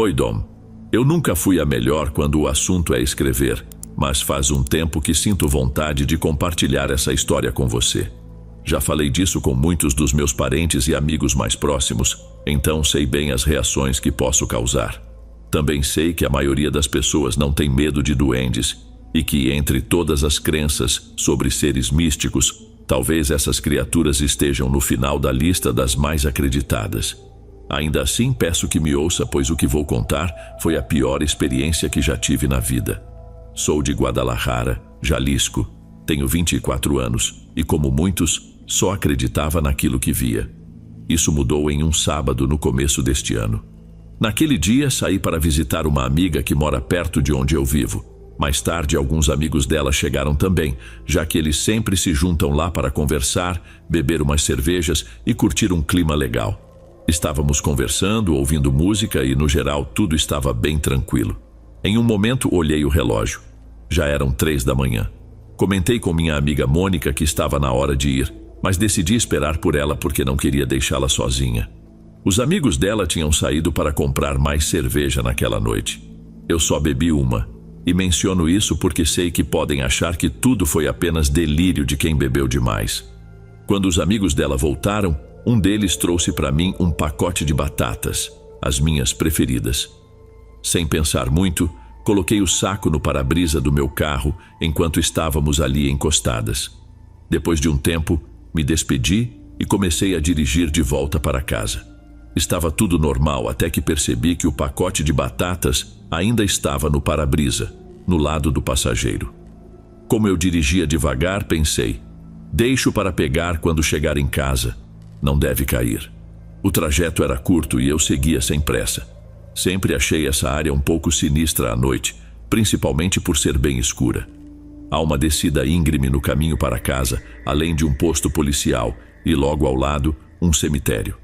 Oi, Dom. Eu nunca fui a melhor quando o assunto é escrever, mas faz um tempo que sinto vontade de compartilhar essa história com você. Já falei disso com muitos dos meus parentes e amigos mais próximos, então sei bem as reações que posso causar. Também sei que a maioria das pessoas não tem medo de duendes e que, entre todas as crenças sobre seres místicos, talvez essas criaturas estejam no final da lista das mais acreditadas. Ainda assim, peço que me ouça, pois o que vou contar foi a pior experiência que já tive na vida. Sou de Guadalajara, Jalisco, tenho 24 anos e, como muitos, só acreditava naquilo que via. Isso mudou em um sábado no começo deste ano. Naquele dia, saí para visitar uma amiga que mora perto de onde eu vivo. Mais tarde, alguns amigos dela chegaram também, já que eles sempre se juntam lá para conversar, beber umas cervejas e curtir um clima legal. Estávamos conversando, ouvindo música e, no geral, tudo estava bem tranquilo. Em um momento, olhei o relógio. Já eram 3 da manhã. Comentei com minha amiga Mônica que estava na hora de ir, mas decidi esperar por ela porque não queria deixá-la sozinha. Os amigos dela tinham saído para comprar mais cerveja naquela noite. Eu só bebi uma, e menciono isso porque sei que podem achar que tudo foi apenas delírio de quem bebeu demais. Quando os amigos dela voltaram, um deles trouxe para mim um pacote de batatas, as minhas preferidas. Sem pensar muito, coloquei o saco no para-brisa do meu carro enquanto estávamos ali encostadas. Depois de um tempo, me despedi e comecei a dirigir de volta para casa. Estava tudo normal até que percebi que o pacote de batatas ainda estava no para-brisa, no lado do passageiro. Como eu dirigia devagar, pensei, deixo para pegar quando chegar em casa. Não deve cair. O trajeto era curto e eu seguia sem pressa. Sempre achei essa área um pouco sinistra à noite, principalmente por ser bem escura. Há uma descida íngreme no caminho para casa, além de um posto policial e, logo ao lado, um cemitério.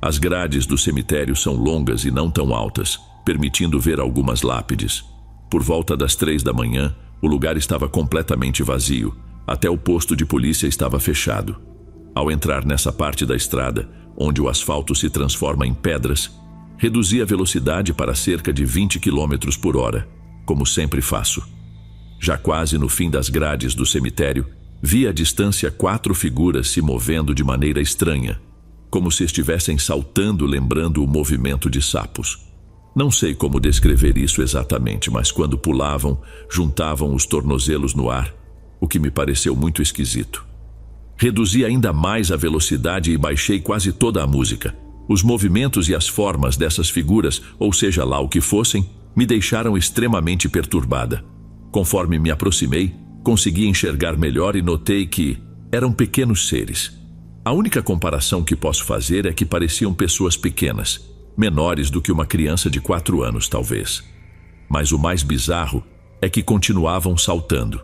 As grades do cemitério são longas e não tão altas, permitindo ver algumas lápides. Por volta das 3 da manhã, o lugar estava completamente vazio, até o posto de polícia estava fechado. Ao entrar nessa parte da estrada, onde o asfalto se transforma em pedras, reduzi a velocidade para cerca de 20 km por hora, como sempre faço. Já quase no fim das grades do cemitério, vi à distância 4 figuras se movendo de maneira estranha, como se estivessem saltando, lembrando o movimento de sapos. Não sei como descrever isso exatamente, mas quando pulavam, juntavam os tornozelos no ar, o que me pareceu muito esquisito. Reduzi ainda mais a velocidade e baixei quase toda a música. Os movimentos e as formas dessas figuras, ou seja lá o que fossem, me deixaram extremamente perturbada. Conforme me aproximei, consegui enxergar melhor e notei que eram pequenos seres. A única comparação que posso fazer é que pareciam pessoas pequenas, menores do que uma criança de 4 anos, talvez. Mas o mais bizarro é que continuavam saltando.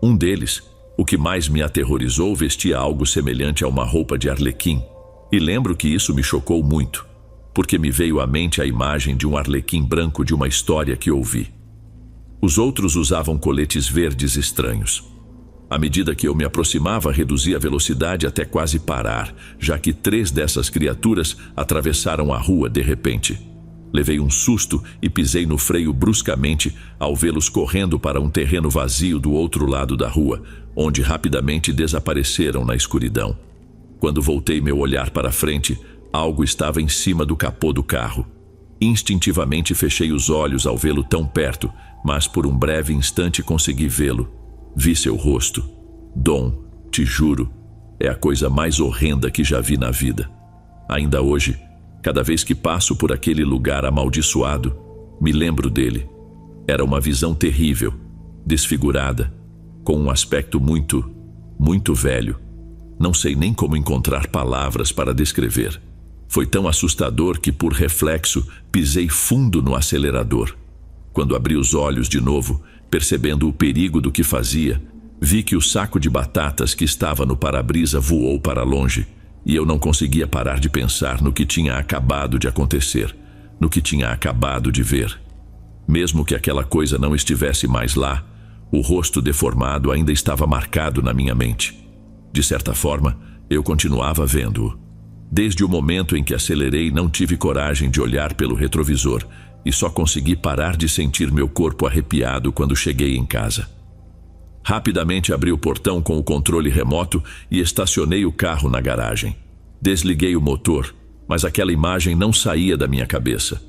Um deles, o que mais me aterrorizou, vestia algo semelhante a uma roupa de arlequim. E lembro que isso me chocou muito, porque me veio à mente a imagem de um arlequim branco de uma história que ouvi. Os outros usavam coletes verdes estranhos. À medida que eu me aproximava, reduzi a velocidade até quase parar, já que 3 dessas criaturas atravessaram a rua de repente. Levei um susto e pisei no freio bruscamente ao vê-los correndo para um terreno vazio do outro lado da rua, onde rapidamente desapareceram na escuridão. Quando voltei meu olhar para frente, algo estava em cima do capô do carro. Instintivamente fechei os olhos ao vê-lo tão perto, mas por um breve instante consegui vê-lo. Vi seu rosto. Dom, te juro, é a coisa mais horrenda que já vi na vida. Ainda hoje, cada vez que passo por aquele lugar amaldiçoado, me lembro dele. Era uma visão terrível, desfigurada, com um aspecto muito velho. Não sei nem como encontrar palavras para descrever. Foi tão assustador que, por reflexo, pisei fundo no acelerador. Quando abri os olhos de novo, percebendo o perigo do que fazia, vi que o saco de batatas que estava no para-brisa voou para longe, e eu não conseguia parar de pensar no que tinha acabado de acontecer, no que tinha acabado de ver. Mesmo que aquela coisa não estivesse mais lá, o rosto deformado ainda estava marcado na minha mente. De certa forma, eu continuava vendo-o. Desde o momento em que acelerei, não tive coragem de olhar pelo retrovisor, e só consegui parar de sentir meu corpo arrepiado quando cheguei em casa. Rapidamente abri o portão com o controle remoto e estacionei o carro na garagem. Desliguei o motor, mas aquela imagem não saía da minha cabeça.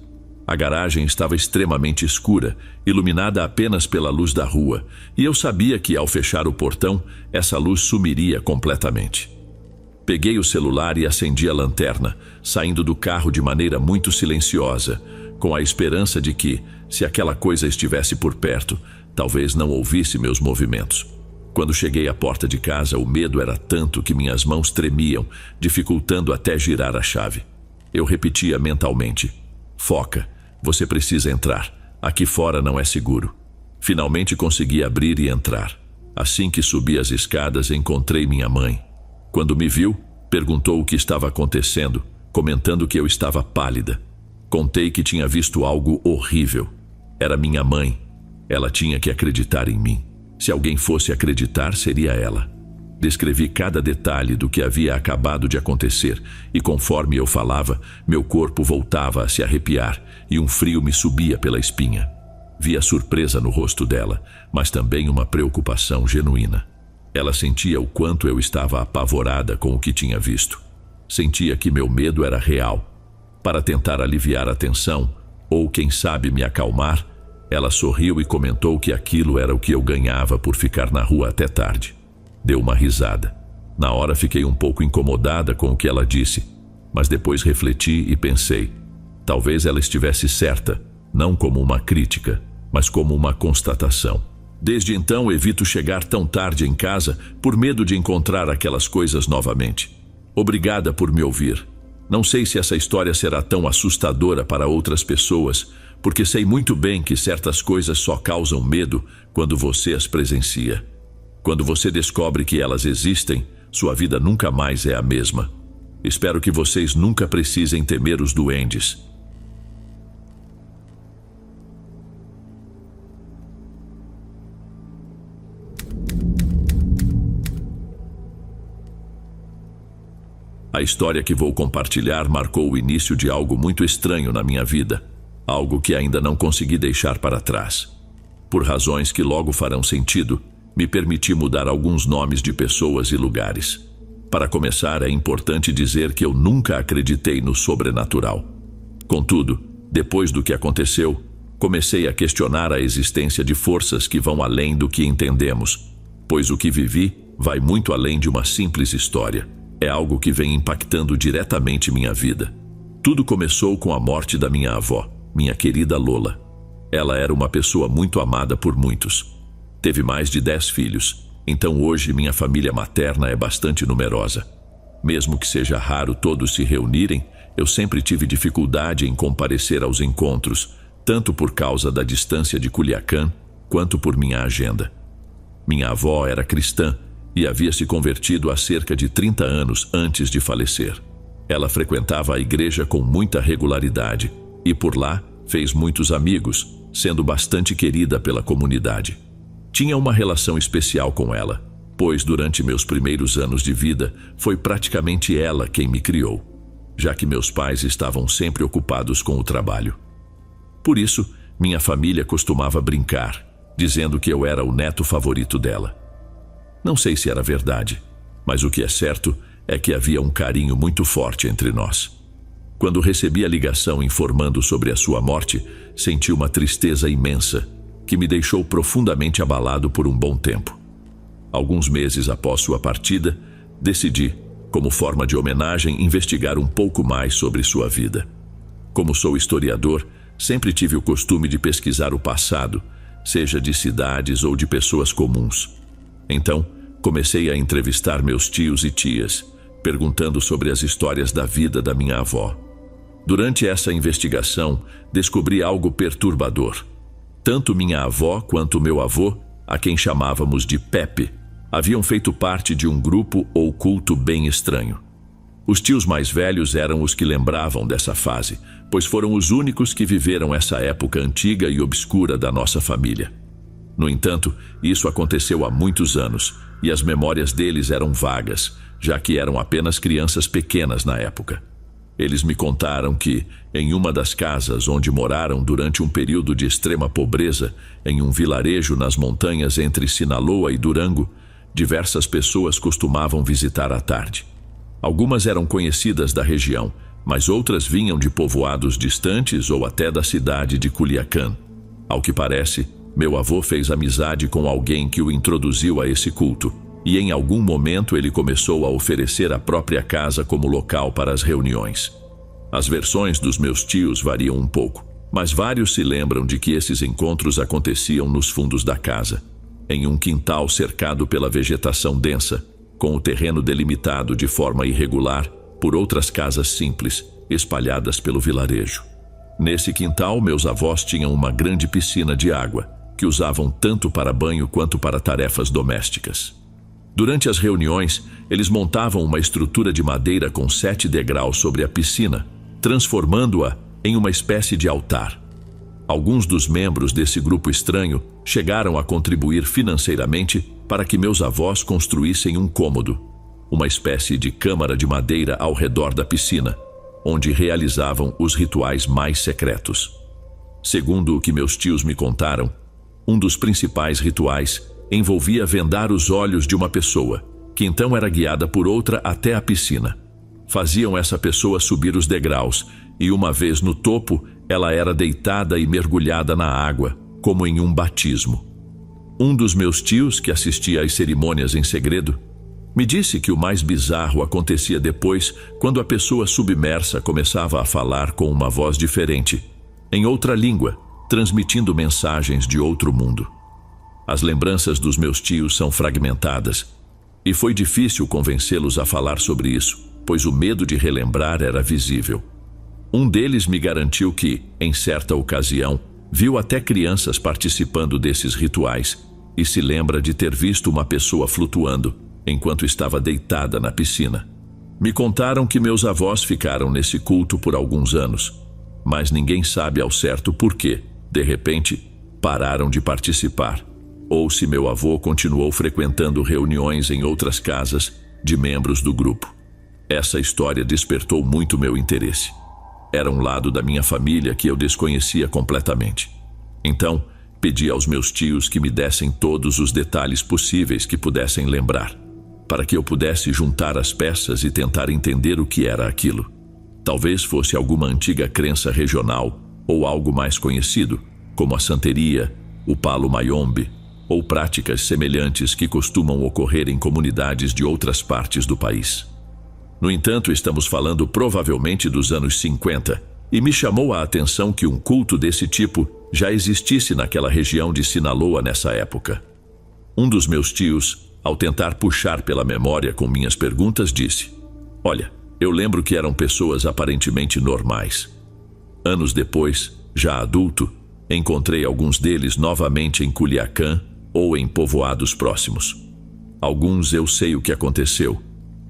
A garagem estava extremamente escura, iluminada apenas pela luz da rua, e eu sabia que, ao fechar o portão, essa luz sumiria completamente. Peguei o celular e acendi a lanterna, saindo do carro de maneira muito silenciosa, com a esperança de que, se aquela coisa estivesse por perto, talvez não ouvisse meus movimentos. Quando cheguei à porta de casa, o medo era tanto que minhas mãos tremiam, dificultando até girar a chave. Eu repetia mentalmente: "Foca, você precisa entrar. Aqui fora não é seguro." Finalmente consegui abrir e entrar. Assim que subi as escadas, encontrei minha mãe. Quando me viu, perguntou o que estava acontecendo, comentando que eu estava pálida. Contei que tinha visto algo horrível. Era minha mãe. Ela tinha que acreditar em mim. Se alguém fosse acreditar, seria ela. Descrevi cada detalhe do que havia acabado de acontecer, e conforme eu falava, meu corpo voltava a se arrepiar e um frio me subia pela espinha. Vi a surpresa no rosto dela, mas também uma preocupação genuína. Ela sentia o quanto eu estava apavorada com o que tinha visto. Sentia que meu medo era real. Para tentar aliviar a tensão, ou quem sabe me acalmar, ela sorriu e comentou que aquilo era o que eu ganhava por ficar na rua até tarde. Deu uma risada. Na hora fiquei um pouco incomodada com o que ela disse, mas depois refleti e pensei: talvez ela estivesse certa, não como uma crítica, mas como uma constatação. Desde então evito chegar tão tarde em casa por medo de encontrar aquelas coisas novamente. Obrigada por me ouvir. Não sei se essa história será tão assustadora para outras pessoas, porque sei muito bem que certas coisas só causam medo quando você as presencia. Quando você descobre que elas existem, sua vida nunca mais é a mesma. Espero que vocês nunca precisem temer os duendes. A história que vou compartilhar marcou o início de algo muito estranho na minha vida, algo que ainda não consegui deixar para trás. Por razões que logo farão sentido, me permiti mudar alguns nomes de pessoas e lugares. Para começar, é importante dizer que eu nunca acreditei no sobrenatural. Contudo, depois do que aconteceu, comecei a questionar a existência de forças que vão além do que entendemos, pois o que vivi vai muito além de uma simples história. É algo que vem impactando diretamente minha vida. Tudo começou com a morte da minha avó, minha querida Lola. Ela era uma pessoa muito amada por muitos. Teve mais de 10 filhos, então hoje minha família materna é bastante numerosa. Mesmo que seja raro todos se reunirem, eu sempre tive dificuldade em comparecer aos encontros, tanto por causa da distância de Culiacán, quanto por minha agenda. Minha avó era cristã e havia se convertido há cerca de 30 anos antes de falecer. Ela frequentava a igreja com muita regularidade e por lá fez muitos amigos, sendo bastante querida pela comunidade. Tinha uma relação especial com ela, pois durante meus primeiros anos de vida foi praticamente ela quem me criou, já que meus pais estavam sempre ocupados com o trabalho. Por isso, minha família costumava brincar, dizendo que eu era o neto favorito dela. Não sei se era verdade, mas o que é certo é que havia um carinho muito forte entre nós. Quando recebi a ligação informando sobre a sua morte, senti uma tristeza imensa, que me deixou profundamente abalado por um bom tempo. Alguns meses após sua partida, decidi, como forma de homenagem, investigar um pouco mais sobre sua vida. Como sou historiador, sempre tive o costume de pesquisar o passado, seja de cidades ou de pessoas comuns. Então, comecei a entrevistar meus tios e tias, perguntando sobre as histórias da vida da minha avó. Durante essa investigação, descobri algo perturbador. Tanto minha avó quanto meu avô, a quem chamávamos de Pepe, haviam feito parte de um grupo ou culto bem estranho. Os tios mais velhos eram os que lembravam dessa fase, pois foram os únicos que viveram essa época antiga e obscura da nossa família. No entanto, isso aconteceu há muitos anos, e as memórias deles eram vagas, já que eram apenas crianças pequenas na época. Eles me contaram que, em uma das casas onde moraram durante um período de extrema pobreza, em um vilarejo nas montanhas entre Sinaloa e Durango, diversas pessoas costumavam visitar à tarde. Algumas eram conhecidas da região, mas outras vinham de povoados distantes ou até da cidade de Culiacán. Ao que parece, meu avô fez amizade com alguém que o introduziu a esse culto, e em algum momento ele começou a oferecer a própria casa como local para as reuniões. As versões dos meus tios variam um pouco, mas vários se lembram de que esses encontros aconteciam nos fundos da casa, em um quintal cercado pela vegetação densa, com o terreno delimitado de forma irregular por outras casas simples, espalhadas pelo vilarejo. Nesse quintal, meus avós tinham uma grande piscina de água, que usavam tanto para banho quanto para tarefas domésticas. Durante as reuniões, eles montavam uma estrutura de madeira com 7 degraus sobre a piscina, transformando-a em uma espécie de altar. Alguns dos membros desse grupo estranho chegaram a contribuir financeiramente para que meus avós construíssem um cômodo, uma espécie de câmara de madeira ao redor da piscina, onde realizavam os rituais mais secretos. Segundo o que meus tios me contaram, um dos principais rituais envolvia vendar os olhos de uma pessoa, que então era guiada por outra até a piscina. Faziam essa pessoa subir os degraus, e uma vez no topo, ela era deitada e mergulhada na água, como em um batismo. Um dos meus tios, que assistia às cerimônias em segredo, me disse que o mais bizarro acontecia depois, quando a pessoa submersa começava a falar com uma voz diferente, em outra língua, transmitindo mensagens de outro mundo. As lembranças dos meus tios são fragmentadas, e foi difícil convencê-los a falar sobre isso, pois o medo de relembrar era visível. Um deles me garantiu que, em certa ocasião, viu até crianças participando desses rituais e se lembra de ter visto uma pessoa flutuando enquanto estava deitada na piscina. Me contaram que meus avós ficaram nesse culto por alguns anos, mas ninguém sabe ao certo por que, de repente, pararam de participar, ou se meu avô continuou frequentando reuniões em outras casas de membros do grupo. Essa história despertou muito meu interesse. Era um lado da minha família que eu desconhecia completamente. Então, pedi aos meus tios que me dessem todos os detalhes possíveis que pudessem lembrar, para que eu pudesse juntar as peças e tentar entender o que era aquilo. Talvez fosse alguma antiga crença regional ou algo mais conhecido, como a santeria, o palo mayombe, ou práticas semelhantes que costumam ocorrer em comunidades de outras partes do país. No entanto, estamos falando provavelmente dos anos 50, e me chamou a atenção que um culto desse tipo já existisse naquela região de Sinaloa nessa época. Um dos meus tios, ao tentar puxar pela memória com minhas perguntas, disse: "Olha, eu lembro que eram pessoas aparentemente normais. Anos depois, já adulto, encontrei alguns deles novamente em Culiacán ou em povoados próximos. Alguns eu sei o que aconteceu,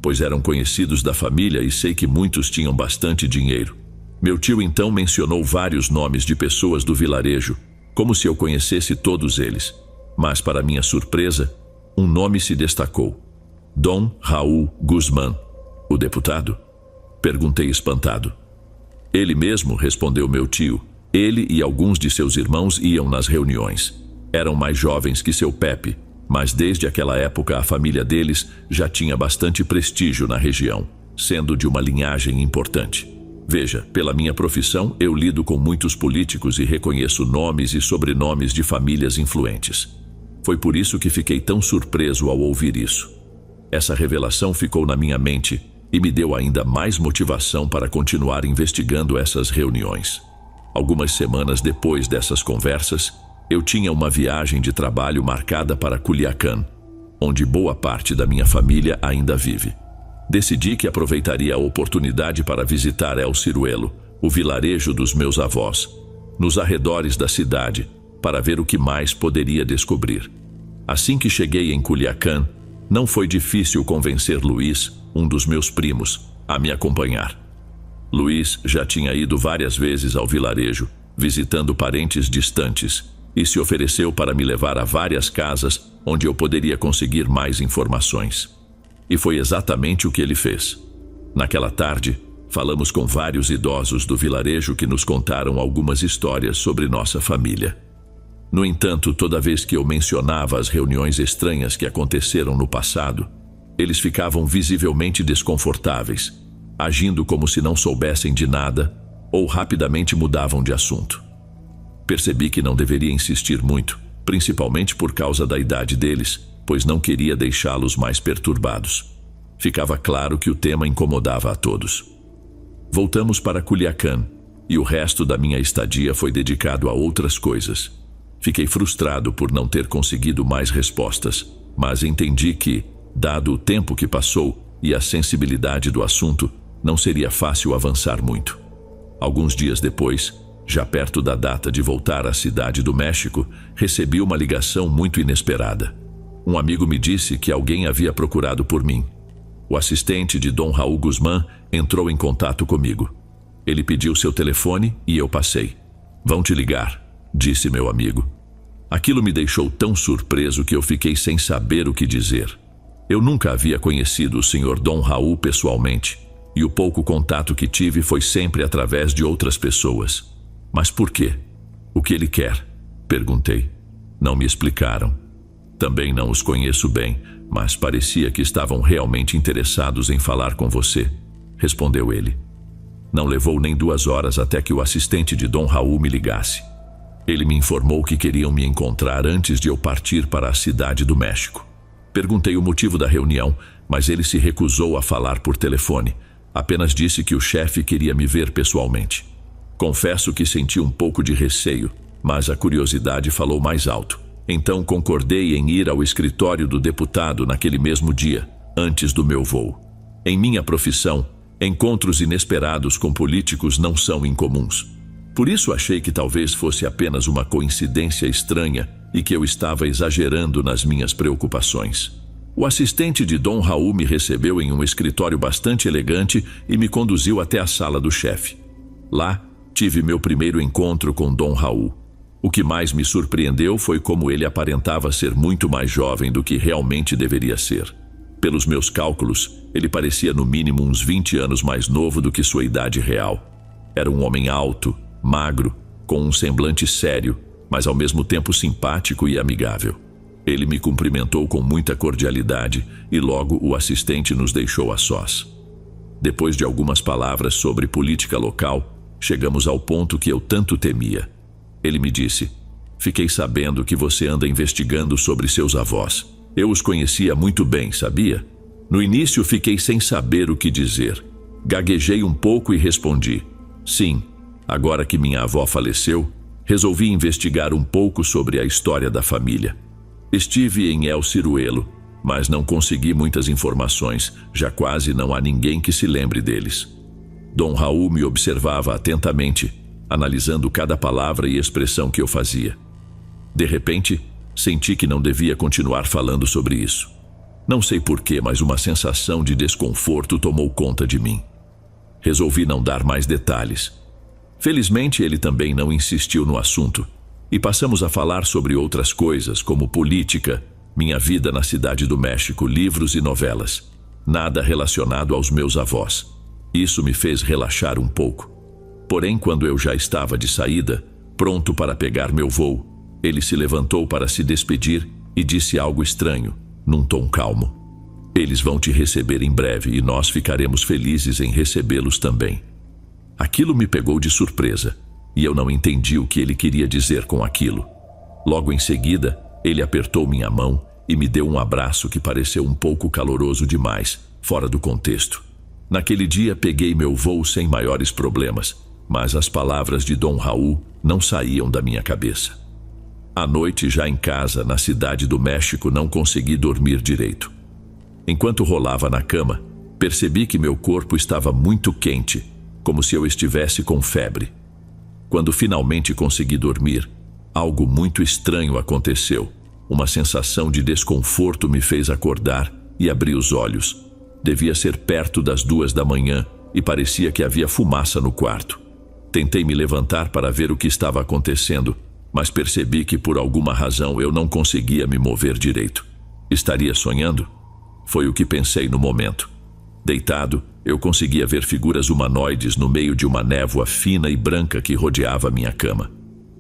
pois eram conhecidos da família e sei que muitos tinham bastante dinheiro. Meu tio então mencionou vários nomes de pessoas do vilarejo, como se eu conhecesse todos eles. Mas, para minha surpresa, um nome se destacou: Dom Raul Guzmán, o deputado?" Perguntei espantado. "Ele mesmo", respondeu meu tio. "Ele e alguns de seus irmãos iam nas reuniões. Eram mais jovens que seu Pepe, mas desde aquela época a família deles já tinha bastante prestígio na região, sendo de uma linhagem importante. Veja, pela minha profissão, eu lido com muitos políticos e reconheço nomes e sobrenomes de famílias influentes. Foi por isso que fiquei tão surpreso ao ouvir isso. Essa revelação ficou na minha mente e me deu ainda mais motivação para continuar investigando essas reuniões. Algumas semanas depois dessas conversas, eu tinha uma viagem de trabalho marcada para Culiacán, onde boa parte da minha família ainda vive. Decidi que aproveitaria a oportunidade para visitar El Ciruelo, o vilarejo dos meus avós, nos arredores da cidade, para ver o que mais poderia descobrir. Assim que cheguei em Culiacán, não foi difícil convencer Luís, um dos meus primos, a me acompanhar. Luís já tinha ido várias vezes ao vilarejo, visitando parentes distantes, e se ofereceu para me levar a várias casas onde eu poderia conseguir mais informações. E foi exatamente o que ele fez. Naquela tarde, Falamos com vários idosos do vilarejo que nos contaram algumas histórias sobre nossa família. No entanto, toda vez que eu mencionava as reuniões estranhas que aconteceram no passado, eles ficavam visivelmente desconfortáveis, agindo como se não soubessem de nada ou rapidamente mudavam de assunto. Percebi que não deveria insistir muito, principalmente por causa da idade deles, pois não queria deixá-los mais perturbados. Ficava claro que o tema incomodava a todos. Voltamos para Culiacán e o resto da minha estadia foi dedicado a outras coisas. Fiquei frustrado por não ter conseguido mais respostas, mas entendi que, dado o tempo que passou e a sensibilidade do assunto, não seria fácil avançar muito. Alguns dias depois, já perto da data de voltar à cidade do México, recebi uma ligação muito inesperada. Um amigo me disse que alguém havia procurado por mim. O assistente de Dom Raul Guzmán entrou em contato comigo. Ele pediu seu telefone e eu passei. "Vão te ligar", disse meu amigo. Aquilo me deixou tão surpreso que eu fiquei sem saber o que dizer. Eu nunca havia conhecido o Sr. Dom Raul pessoalmente, e o pouco contato que tive foi sempre através de outras pessoas. Mas por quê? O que ele quer? Perguntei. Não me explicaram. Também não os conheço bem, mas parecia que estavam realmente interessados em falar com você, respondeu ele. Não levou nem 2 horas até que o assistente de Dom Raul me ligasse. Ele me informou que queriam me encontrar antes de eu partir para a cidade do México. Perguntei o motivo da reunião, mas ele se recusou a falar por telefone. Apenas disse que o chefe queria me ver pessoalmente. Confesso que senti um pouco de receio, mas a curiosidade falou mais alto. Então concordei em ir ao escritório do deputado naquele mesmo dia, antes do meu voo. Em minha profissão, encontros inesperados com políticos não são incomuns. Por isso achei que talvez fosse apenas uma coincidência estranha e que eu estava exagerando nas minhas preocupações. O assistente de Dom Raul me recebeu em um escritório bastante elegante e me conduziu até a sala do chefe. Lá, tive meu primeiro encontro com Dom Raul. O que mais me surpreendeu foi como ele aparentava ser muito mais jovem do que realmente deveria ser. Pelos meus cálculos, ele parecia no mínimo uns 20 anos mais novo do que sua idade real. Era um homem alto, magro, com um semblante sério, mas ao mesmo tempo simpático e amigável. Ele me cumprimentou com muita cordialidade e logo o assistente nos deixou a sós. Depois de algumas palavras sobre política local, chegamos ao ponto que eu tanto temia. Ele me disse: "Fiquei sabendo que você anda investigando sobre seus avós. Eu os conhecia muito bem, sabia?" No início fiquei sem saber o que dizer. Gaguejei um pouco e respondi: "Sim, agora que minha avó faleceu, resolvi investigar um pouco sobre a história da família. Estive em El Ciruelo, mas não consegui muitas informações, já quase não há ninguém que se lembre deles." Dom Raul me observava atentamente, analisando cada palavra e expressão que eu fazia. De repente, senti que não devia continuar falando sobre isso. Não sei porquê, mas uma sensação de desconforto tomou conta de mim. Resolvi não dar mais detalhes. Felizmente, ele também não insistiu no assunto, e passamos a falar sobre outras coisas, como política, minha vida na cidade do México, livros e novelas. Nada relacionado aos meus avós. Isso me fez relaxar um pouco. Porém, quando eu já estava de saída, pronto para pegar meu voo, ele se levantou para se despedir e disse algo estranho, num tom calmo: "Eles vão te receber em breve e nós ficaremos felizes em recebê-los também." Aquilo me pegou de surpresa, e eu não entendi o que ele queria dizer com aquilo. Logo em seguida, ele apertou minha mão e me deu um abraço que pareceu um pouco caloroso demais, fora do contexto. Naquele dia peguei meu voo sem maiores problemas, mas as palavras de Dom Raul não saíam da minha cabeça. À noite, já em casa, na cidade do México, não consegui dormir direito. Enquanto rolava na cama, percebi que meu corpo estava muito quente, como se eu estivesse com febre. Quando finalmente consegui dormir, algo muito estranho aconteceu. Uma sensação de desconforto me fez acordar e abri os olhos. Devia ser perto das 2 da manhã e parecia que havia fumaça no quarto. Tentei me levantar para ver o que estava acontecendo, mas percebi que por alguma razão eu não conseguia me mover direito. Estaria sonhando? Foi o que pensei no momento. Deitado, Eu conseguia ver figuras humanoides no meio de uma névoa fina e branca que rodeava minha cama.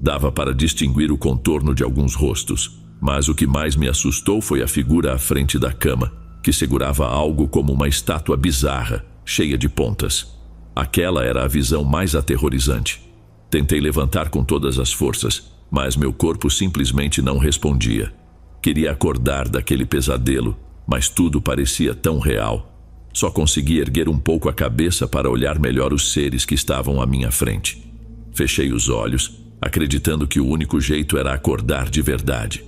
Dava para distinguir o contorno de alguns rostos, mas o que mais me assustou foi a figura à frente da cama, que segurava algo como uma estátua bizarra, cheia de pontas. Aquela era a visão mais aterrorizante. Tentei levantar com todas as forças, mas meu corpo simplesmente não respondia. Queria acordar daquele pesadelo, mas tudo parecia tão real. Só consegui erguer um pouco a cabeça para olhar melhor os seres que estavam à minha frente. Fechei os olhos, acreditando que o único jeito era acordar de verdade.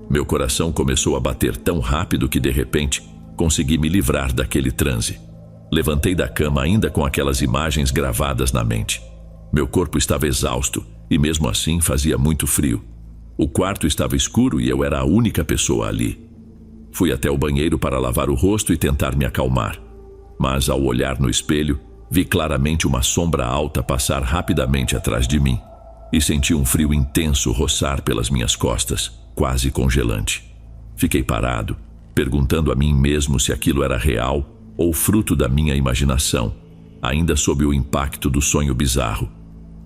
Meu coração começou a bater tão rápido que, de repente, consegui me livrar daquele transe. Levantei da cama ainda com aquelas imagens gravadas na mente. Meu corpo estava exausto e mesmo assim fazia muito frio. O quarto estava escuro e eu era a única pessoa ali. Fui até o banheiro para lavar o rosto e tentar me acalmar. Mas ao olhar no espelho, vi claramente uma sombra alta passar rapidamente atrás de mim. E senti um frio intenso roçar pelas minhas costas, quase congelante. Fiquei parado, perguntando a mim mesmo se aquilo era real ou fruto da minha imaginação, ainda sob o impacto do sonho bizarro.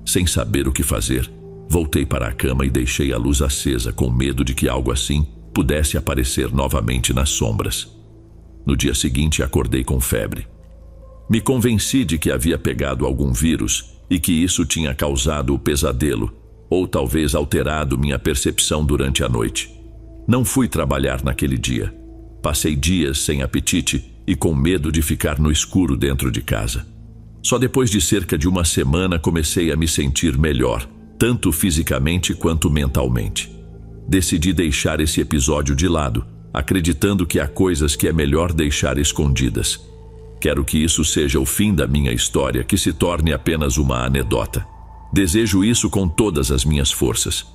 Sem saber o que fazer, voltei para a cama e deixei a luz acesa com medo de que algo assim pudesse aparecer novamente nas sombras. No dia seguinte, acordei com febre. Me convenci de que havia pegado algum vírus e que isso tinha causado o pesadelo, ou talvez alterado minha percepção durante a noite. Não fui trabalhar naquele dia. Passei dias sem apetite e com medo de ficar no escuro dentro de casa. Só depois de cerca de uma semana comecei a me sentir melhor, tanto fisicamente quanto mentalmente. Decidi deixar esse episódio de lado, acreditando que há coisas que é melhor deixar escondidas. Quero que isso seja o fim da minha história, que se torne apenas uma anedota. Desejo isso com todas as minhas forças.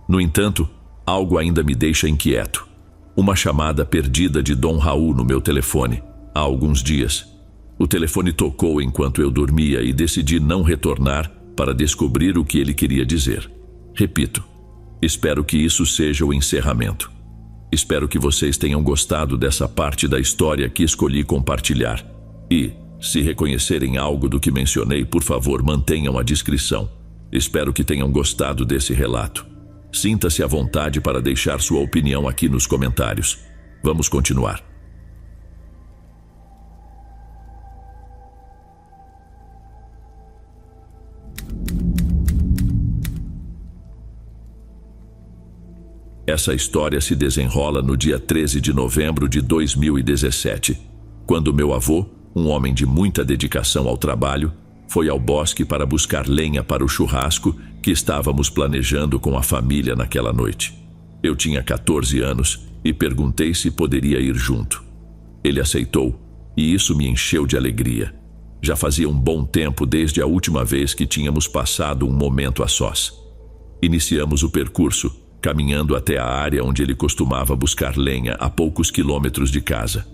No entanto, algo ainda me deixa inquieto. Uma chamada perdida de Dom Raul no meu telefone, há alguns dias. O telefone tocou enquanto eu dormia e decidi não retornar para descobrir o que ele queria dizer. Repito, espero que isso seja o encerramento. Espero que vocês tenham gostado dessa parte da história que escolhi compartilhar. E, se reconhecerem algo do que mencionei, por favor, mantenham a discrição. Espero que tenham gostado desse relato. Sinta-se à vontade para deixar sua opinião aqui nos comentários. Vamos continuar. Essa história se desenrola no dia 13 de novembro de 2017, quando meu avô, um homem de muita dedicação ao trabalho, foi ao bosque para buscar lenha para o churrasco que estávamos planejando com a família naquela noite. Eu tinha 14 anos e perguntei se poderia ir junto. Ele aceitou e isso me encheu de alegria. Já fazia um bom tempo desde a última vez que tínhamos passado um momento a sós. Iniciamos o percurso, caminhando até a área onde ele costumava buscar lenha a poucos quilômetros de casa.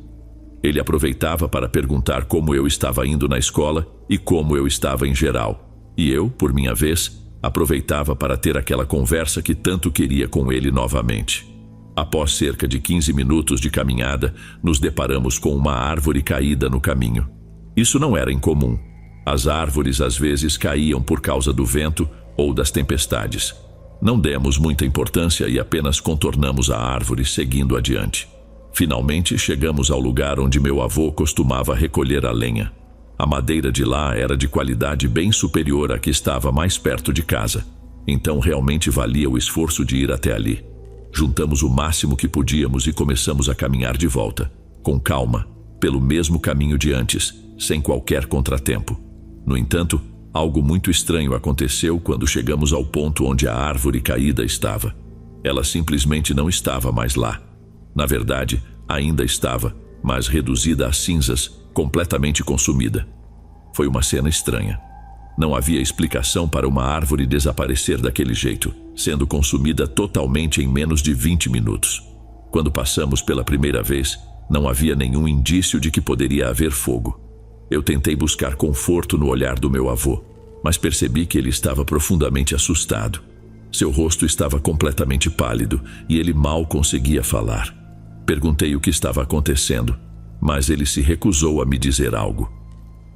Ele aproveitava para perguntar como eu estava indo na escola e como eu estava em geral. E eu, por minha vez, aproveitava para ter aquela conversa que tanto queria com ele novamente. Após cerca de 15 minutos de caminhada, nos deparamos com uma árvore caída no caminho. Isso não era incomum. As árvores às vezes caíam por causa do vento ou das tempestades. Não demos muita importância e apenas contornamos a árvore seguindo adiante. Finalmente chegamos ao lugar onde meu avô costumava recolher a lenha. A madeira de lá era de qualidade bem superior à que estava mais perto de casa, então realmente valia o esforço de ir até ali. Juntamos o máximo que podíamos e começamos a caminhar de volta, com calma, pelo mesmo caminho de antes, sem qualquer contratempo. No entanto, algo muito estranho aconteceu quando chegamos ao ponto onde a árvore caída estava. Ela simplesmente não estava mais lá. Na verdade, ainda estava, mas reduzida a cinzas, completamente consumida. Foi uma cena estranha. Não havia explicação para uma árvore desaparecer daquele jeito, sendo consumida totalmente em menos de 20 minutos. Quando passamos pela primeira vez, não havia nenhum indício de que poderia haver fogo. Eu tentei buscar conforto no olhar do meu avô, mas percebi que ele estava profundamente assustado. Seu rosto estava completamente pálido e ele mal conseguia falar. Perguntei o que estava acontecendo, mas ele se recusou a me dizer algo.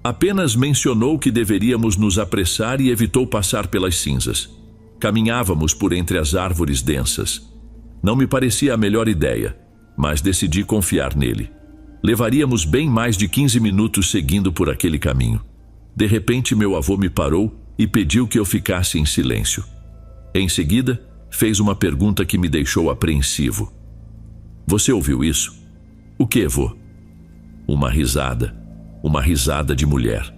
Apenas mencionou que deveríamos nos apressar e evitou passar pelas cinzas. Caminhávamos por entre as árvores densas. Não me parecia a melhor ideia, mas decidi confiar nele. Levaríamos bem mais de 15 minutos seguindo por aquele caminho. De repente, meu avô me parou e pediu que eu ficasse em silêncio. Em seguida, fez uma pergunta que me deixou apreensivo. Você ouviu isso? O que, vô? Uma risada de mulher.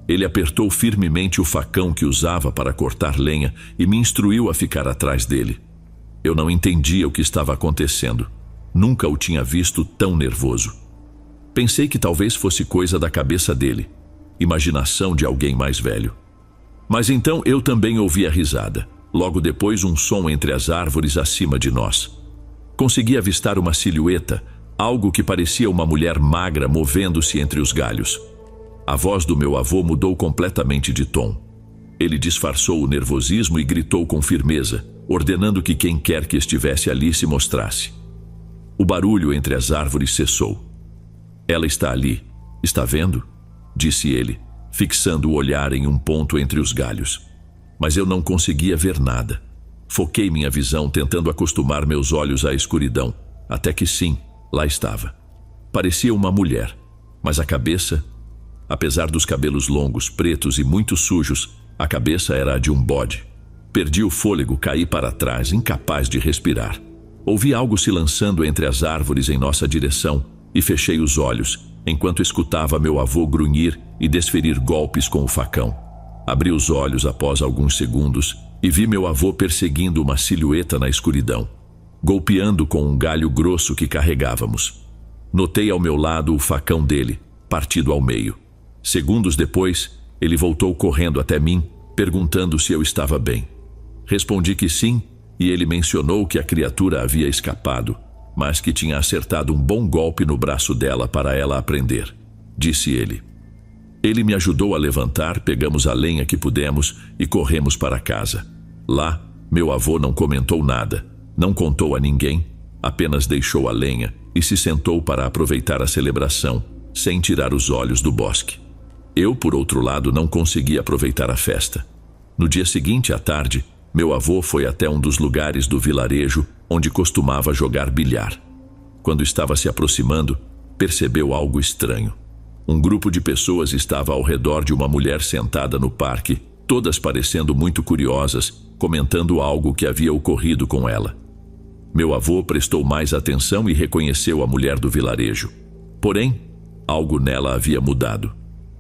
Ele apertou firmemente o facão que usava para cortar lenha e me instruiu a ficar atrás dele. Eu não entendia o que estava acontecendo. Nunca o tinha visto tão nervoso. Pensei que talvez fosse coisa da cabeça dele, imaginação de alguém mais velho. Mas então eu também ouvi a risada. Logo depois, um som entre as árvores acima de nós. Consegui avistar uma silhueta, algo que parecia uma mulher magra movendo-se entre os galhos. A voz do meu avô mudou completamente de tom. Ele disfarçou o nervosismo e gritou com firmeza, ordenando que quem quer que estivesse ali se mostrasse. O barulho entre as árvores cessou. Ela está ali, está vendo? Disse ele, fixando o olhar em um ponto entre os galhos. Mas eu não conseguia ver nada. Foquei minha visão tentando acostumar meus olhos à escuridão, até que sim, lá estava. Parecia uma mulher, mas a cabeça, apesar dos cabelos longos, pretos e muito sujos, a cabeça era a de um bode. Perdi o fôlego, caí para trás, incapaz de respirar. Ouvi algo se lançando entre as árvores em nossa direção e fechei os olhos, enquanto escutava meu avô grunhir e desferir golpes com o facão. Abri os olhos após alguns segundos e vi meu avô perseguindo uma silhueta na escuridão, golpeando com um galho grosso que carregávamos. Notei ao meu lado o facão dele, partido ao meio. Segundos depois, ele voltou correndo até mim, perguntando se eu estava bem. Respondi que sim, e ele mencionou que a criatura havia escapado, mas que tinha acertado um bom golpe no braço dela para ela aprender, disse ele. Ele me ajudou a levantar, pegamos a lenha que pudemos e corremos para casa. Lá, meu avô não comentou nada, não contou a ninguém, apenas deixou a lenha e se sentou para aproveitar a celebração, sem tirar os olhos do bosque. Eu, por outro lado, não consegui aproveitar a festa. No dia seguinte, à tarde, meu avô foi até um dos lugares do vilarejo onde costumava jogar bilhar. Quando estava se aproximando, percebeu algo estranho. Um grupo de pessoas estava ao redor de uma mulher sentada no parque, todas parecendo muito curiosas, comentando algo que havia ocorrido com ela. Meu avô prestou mais atenção e reconheceu a mulher do vilarejo. Porém, algo nela havia mudado.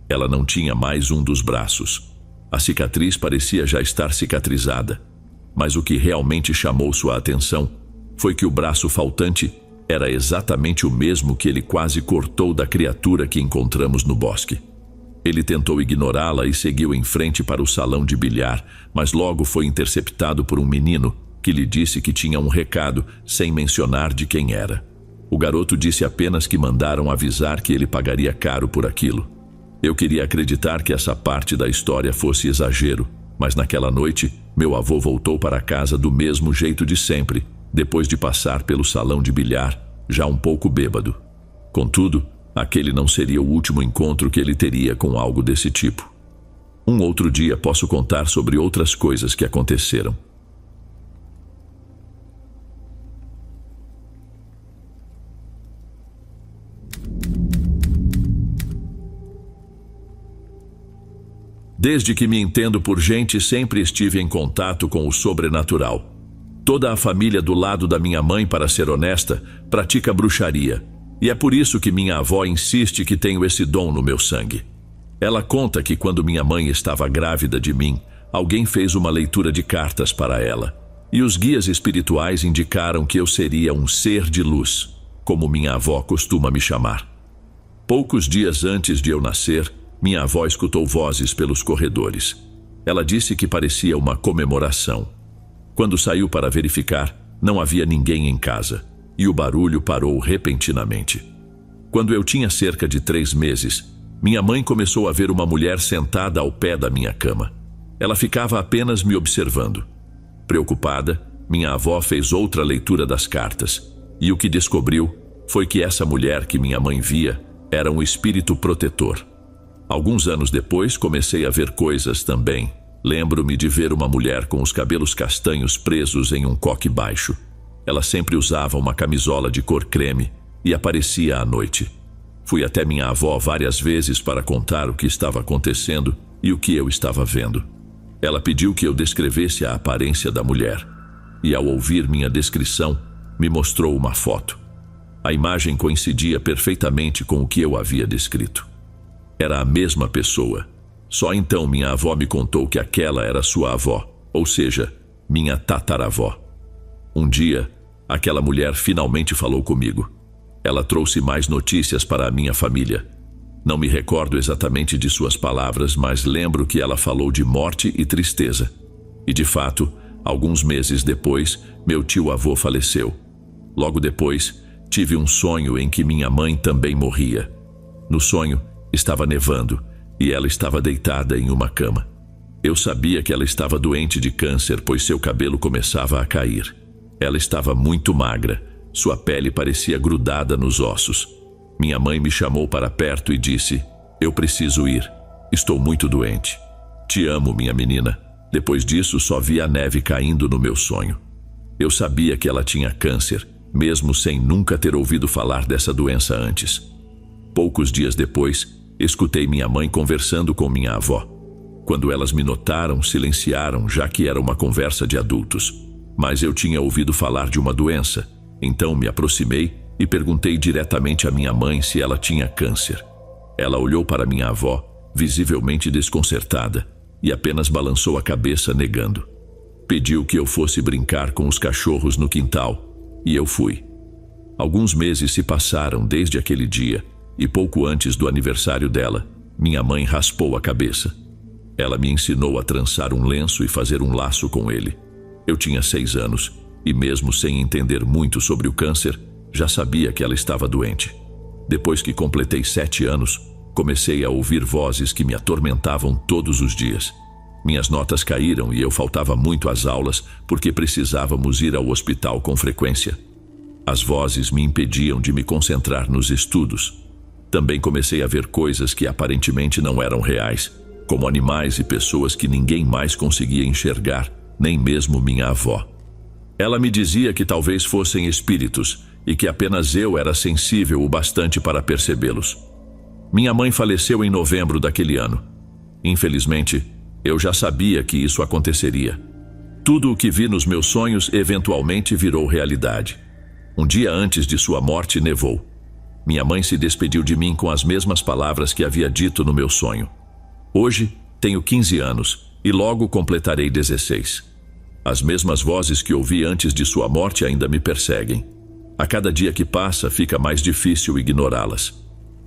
Ela não tinha mais um dos braços. A cicatriz parecia já estar cicatrizada, mas o que realmente chamou sua atenção foi que o braço faltante era exatamente o mesmo que ele quase cortou da criatura que encontramos no bosque. Ele tentou ignorá-la e seguiu em frente para o salão de bilhar, mas logo foi interceptado por um menino que lhe disse que tinha um recado, sem mencionar de quem era. O garoto disse apenas que mandaram avisar que ele pagaria caro por aquilo. Eu queria acreditar que essa parte da história fosse exagero, mas naquela noite, meu avô voltou para casa do mesmo jeito de sempre, depois de passar pelo salão de bilhar, já um pouco bêbado. Contudo, aquele não seria o último encontro que ele teria com algo desse tipo. Um outro dia posso contar sobre outras coisas que aconteceram. Desde que me entendo por gente, sempre estive em contato com o sobrenatural. Toda a família do lado da minha mãe, para ser honesta, pratica bruxaria. E é por isso que minha avó insiste que tenho esse dom no meu sangue. Ela conta que quando minha mãe estava grávida de mim, alguém fez uma leitura de cartas para ela. E os guias espirituais indicaram que eu seria um ser de luz, como minha avó costuma me chamar. Poucos dias antes de eu nascer, minha avó escutou vozes pelos corredores. Ela disse que parecia uma comemoração. Quando saiu para verificar, não havia ninguém em casa, e o barulho parou repentinamente. Quando eu tinha cerca de 3 meses, minha mãe começou a ver uma mulher sentada ao pé da minha cama. Ela ficava apenas me observando. Preocupada, minha avó fez outra leitura das cartas, e o que descobriu foi que essa mulher que minha mãe via era um espírito protetor. Alguns anos depois, comecei a ver coisas também. Lembro-me de ver uma mulher com os cabelos castanhos presos em um coque baixo. Ela sempre usava uma camisola de cor creme e aparecia à noite. Fui até minha avó várias vezes para contar o que estava acontecendo e o que eu estava vendo. Ela pediu que eu descrevesse a aparência da mulher. E ao ouvir minha descrição, me mostrou uma foto. A imagem coincidia perfeitamente com o que eu havia descrito. Era a mesma pessoa. Só então minha avó me contou que aquela era sua avó, ou seja, minha tataravó. Um dia, aquela mulher finalmente falou comigo. Ela trouxe mais notícias para a minha família. Não me recordo exatamente de suas palavras, mas lembro que ela falou de morte e tristeza. E de fato, alguns meses depois, meu tio-avô faleceu. Logo depois, tive um sonho em que minha mãe também morria. No sonho, estava nevando e ela estava deitada em uma cama. Eu sabia que ela estava doente de câncer, pois seu cabelo começava a cair. Ela estava muito magra, sua pele parecia grudada nos ossos. Minha mãe me chamou para perto e disse: "Eu preciso ir. Estou muito doente. Te amo, minha menina." Depois disso, só vi a neve caindo no meu sonho. Eu sabia que ela tinha câncer, mesmo sem nunca ter ouvido falar dessa doença antes. Poucos dias depois, escutei minha mãe conversando com minha avó. Quando elas me notaram, silenciaram, já que era uma conversa de adultos. Mas eu tinha ouvido falar de uma doença, então me aproximei e perguntei diretamente à minha mãe se ela tinha câncer. Ela olhou para minha avó, visivelmente desconcertada, e apenas balançou a cabeça negando. Pediu que eu fosse brincar com os cachorros no quintal, e eu fui. Alguns meses se passaram desde aquele dia, e pouco antes do aniversário dela, minha mãe raspou a cabeça. Ela me ensinou a trançar um lenço e fazer um laço com ele. Eu tinha 6 anos, e mesmo sem entender muito sobre o câncer, já sabia que ela estava doente. Depois que completei 7 anos, comecei a ouvir vozes que me atormentavam todos os dias. Minhas notas caíram e eu faltava muito às aulas porque precisávamos ir ao hospital com frequência. As vozes me impediam de me concentrar nos estudos. Também comecei a ver coisas que aparentemente não eram reais, como animais e pessoas que ninguém mais conseguia enxergar, nem mesmo minha avó. Ela me dizia que talvez fossem espíritos e que apenas eu era sensível o bastante para percebê-los. Minha mãe faleceu em novembro daquele ano. Infelizmente, eu já sabia que isso aconteceria. Tudo o que vi nos meus sonhos eventualmente virou realidade. Um dia antes de sua morte, nevou. Minha mãe se despediu de mim com as mesmas palavras que havia dito no meu sonho. Hoje, tenho 15 anos e logo completarei 16. As mesmas vozes que ouvi antes de sua morte ainda me perseguem. A cada dia que passa, fica mais difícil ignorá-las.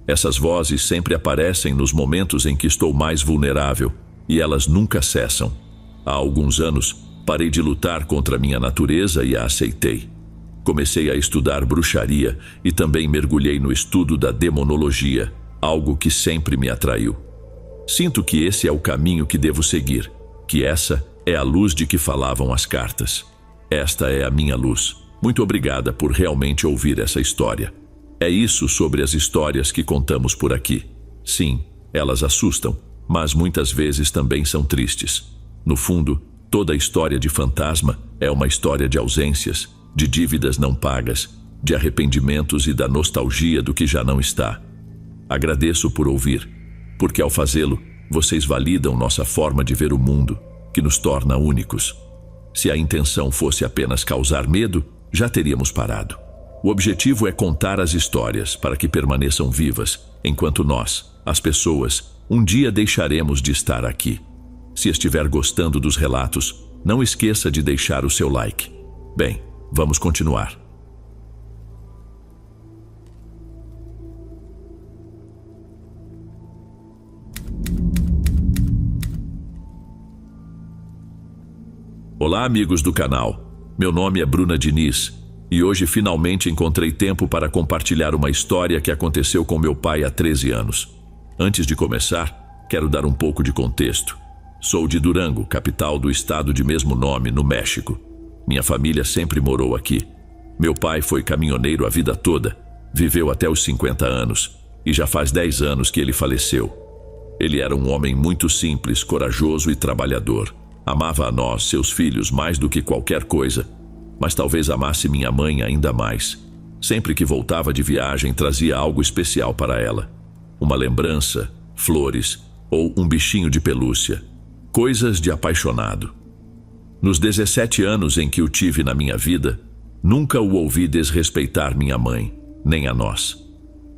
Essas vozes sempre aparecem nos momentos em que estou mais vulnerável, e elas nunca cessam. Há alguns anos, parei de lutar contra minha natureza e a aceitei. Comecei a estudar bruxaria e também mergulhei no estudo da demonologia, algo que sempre me atraiu. Sinto que esse é o caminho que devo seguir, que essa é a luz de que falavam as cartas. Esta é a minha luz. Muito obrigada por realmente ouvir essa história. É isso sobre as histórias que contamos por aqui. Sim, elas assustam, mas muitas vezes também são tristes. No fundo, toda história de fantasma é uma história de ausências, de dívidas não pagas, de arrependimentos e da nostalgia do que já não está. Agradeço por ouvir, porque ao fazê-lo, vocês validam nossa forma de ver o mundo, que nos torna únicos. Se a intenção fosse apenas causar medo, já teríamos parado. O objetivo é contar as histórias para que permaneçam vivas, enquanto nós, as pessoas, um dia deixaremos de estar aqui. Se estiver gostando dos relatos, não esqueça de deixar o seu like. Bem, vamos continuar. Olá, amigos do canal. Meu nome é Bruna Diniz e hoje finalmente encontrei tempo para compartilhar uma história que aconteceu com meu pai há 13 anos. Antes de começar, quero dar um pouco de contexto. Sou de Durango, capital do estado de mesmo nome, no México. Minha família sempre morou aqui. Meu pai foi caminhoneiro a vida toda, viveu até os 50 anos e já faz 10 anos que ele faleceu. Ele era um homem muito simples, corajoso e trabalhador. Amava a nós, seus filhos, mais do que qualquer coisa, mas talvez amasse minha mãe ainda mais. Sempre que voltava de viagem, trazia algo especial para ela. Uma lembrança, flores ou um bichinho de pelúcia. Coisas de apaixonado. Nos 17 anos em que o tive na minha vida, nunca o ouvi desrespeitar minha mãe, nem a nós.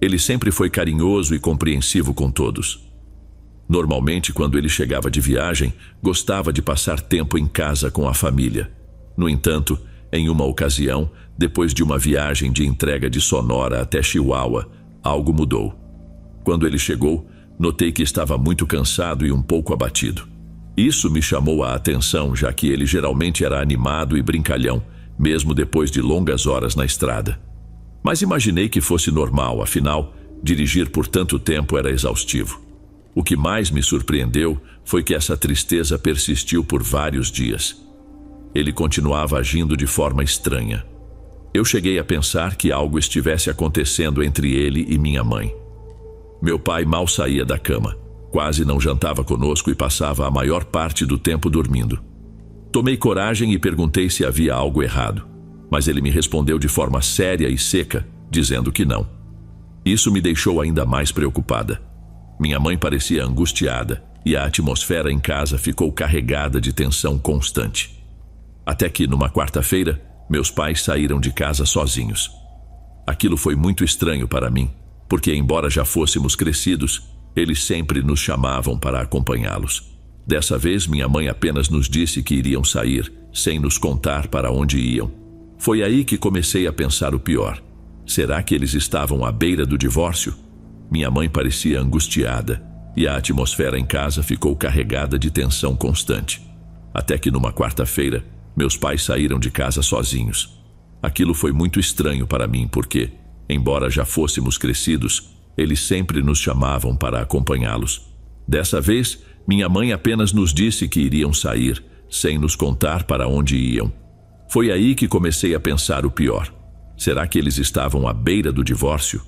Ele sempre foi carinhoso e compreensivo com todos. Normalmente, quando ele chegava de viagem, gostava de passar tempo em casa com a família. No entanto, em uma ocasião, depois de uma viagem de entrega de Sonora até Chihuahua, algo mudou. Quando ele chegou, notei que estava muito cansado e um pouco abatido. Isso me chamou a atenção, já que ele geralmente era animado e brincalhão, mesmo depois de longas horas na estrada. Mas imaginei que fosse normal, afinal, dirigir por tanto tempo era exaustivo. O que mais me surpreendeu foi que essa tristeza persistiu por vários dias. Ele continuava agindo de forma estranha. Eu cheguei a pensar que algo estivesse acontecendo entre ele e minha mãe. Meu pai mal saía da cama, quase não jantava conosco e passava a maior parte do tempo dormindo. Tomei coragem e perguntei se havia algo errado, mas ele me respondeu de forma séria e seca, dizendo que não. Isso me deixou ainda mais preocupada. Minha mãe parecia angustiada e a atmosfera em casa ficou carregada de tensão constante. Até que, numa quarta-feira, meus pais saíram de casa sozinhos. Aquilo foi muito estranho para mim, porque, embora já fôssemos crescidos, eles sempre nos chamavam para acompanhá-los. Dessa vez, minha mãe apenas nos disse que iriam sair, sem nos contar para onde iam. Foi aí que comecei a pensar o pior. Será que eles estavam à beira do divórcio? Minha mãe parecia angustiada, e a atmosfera em casa ficou carregada de tensão constante. Até que, numa quarta-feira, meus pais saíram de casa sozinhos. Aquilo foi muito estranho para mim porque, embora já fôssemos crescidos, eles sempre nos chamavam para acompanhá-los. Dessa vez, minha mãe apenas nos disse que iriam sair, sem nos contar para onde iam. Foi aí que comecei a pensar o pior. Será que eles estavam à beira do divórcio?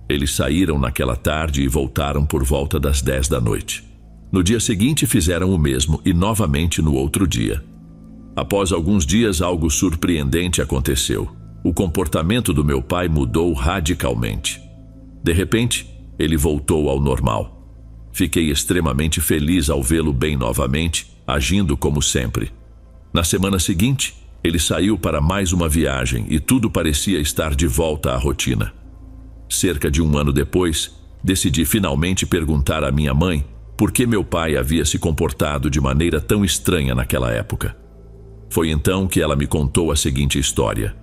Eles saíram naquela tarde e voltaram por volta das 10 da noite. No dia seguinte fizeram o mesmo e novamente no outro dia. Após alguns dias, algo surpreendente aconteceu. O comportamento do meu pai mudou radicalmente. De repente, ele voltou ao normal. Fiquei extremamente feliz ao vê-lo bem novamente, agindo como sempre. Na semana seguinte, ele saiu para mais uma viagem e tudo parecia estar de volta à rotina. Cerca de um ano depois, decidi finalmente perguntar à minha mãe por que meu pai havia se comportado de maneira tão estranha naquela época. Foi então que ela me contou a seguinte história.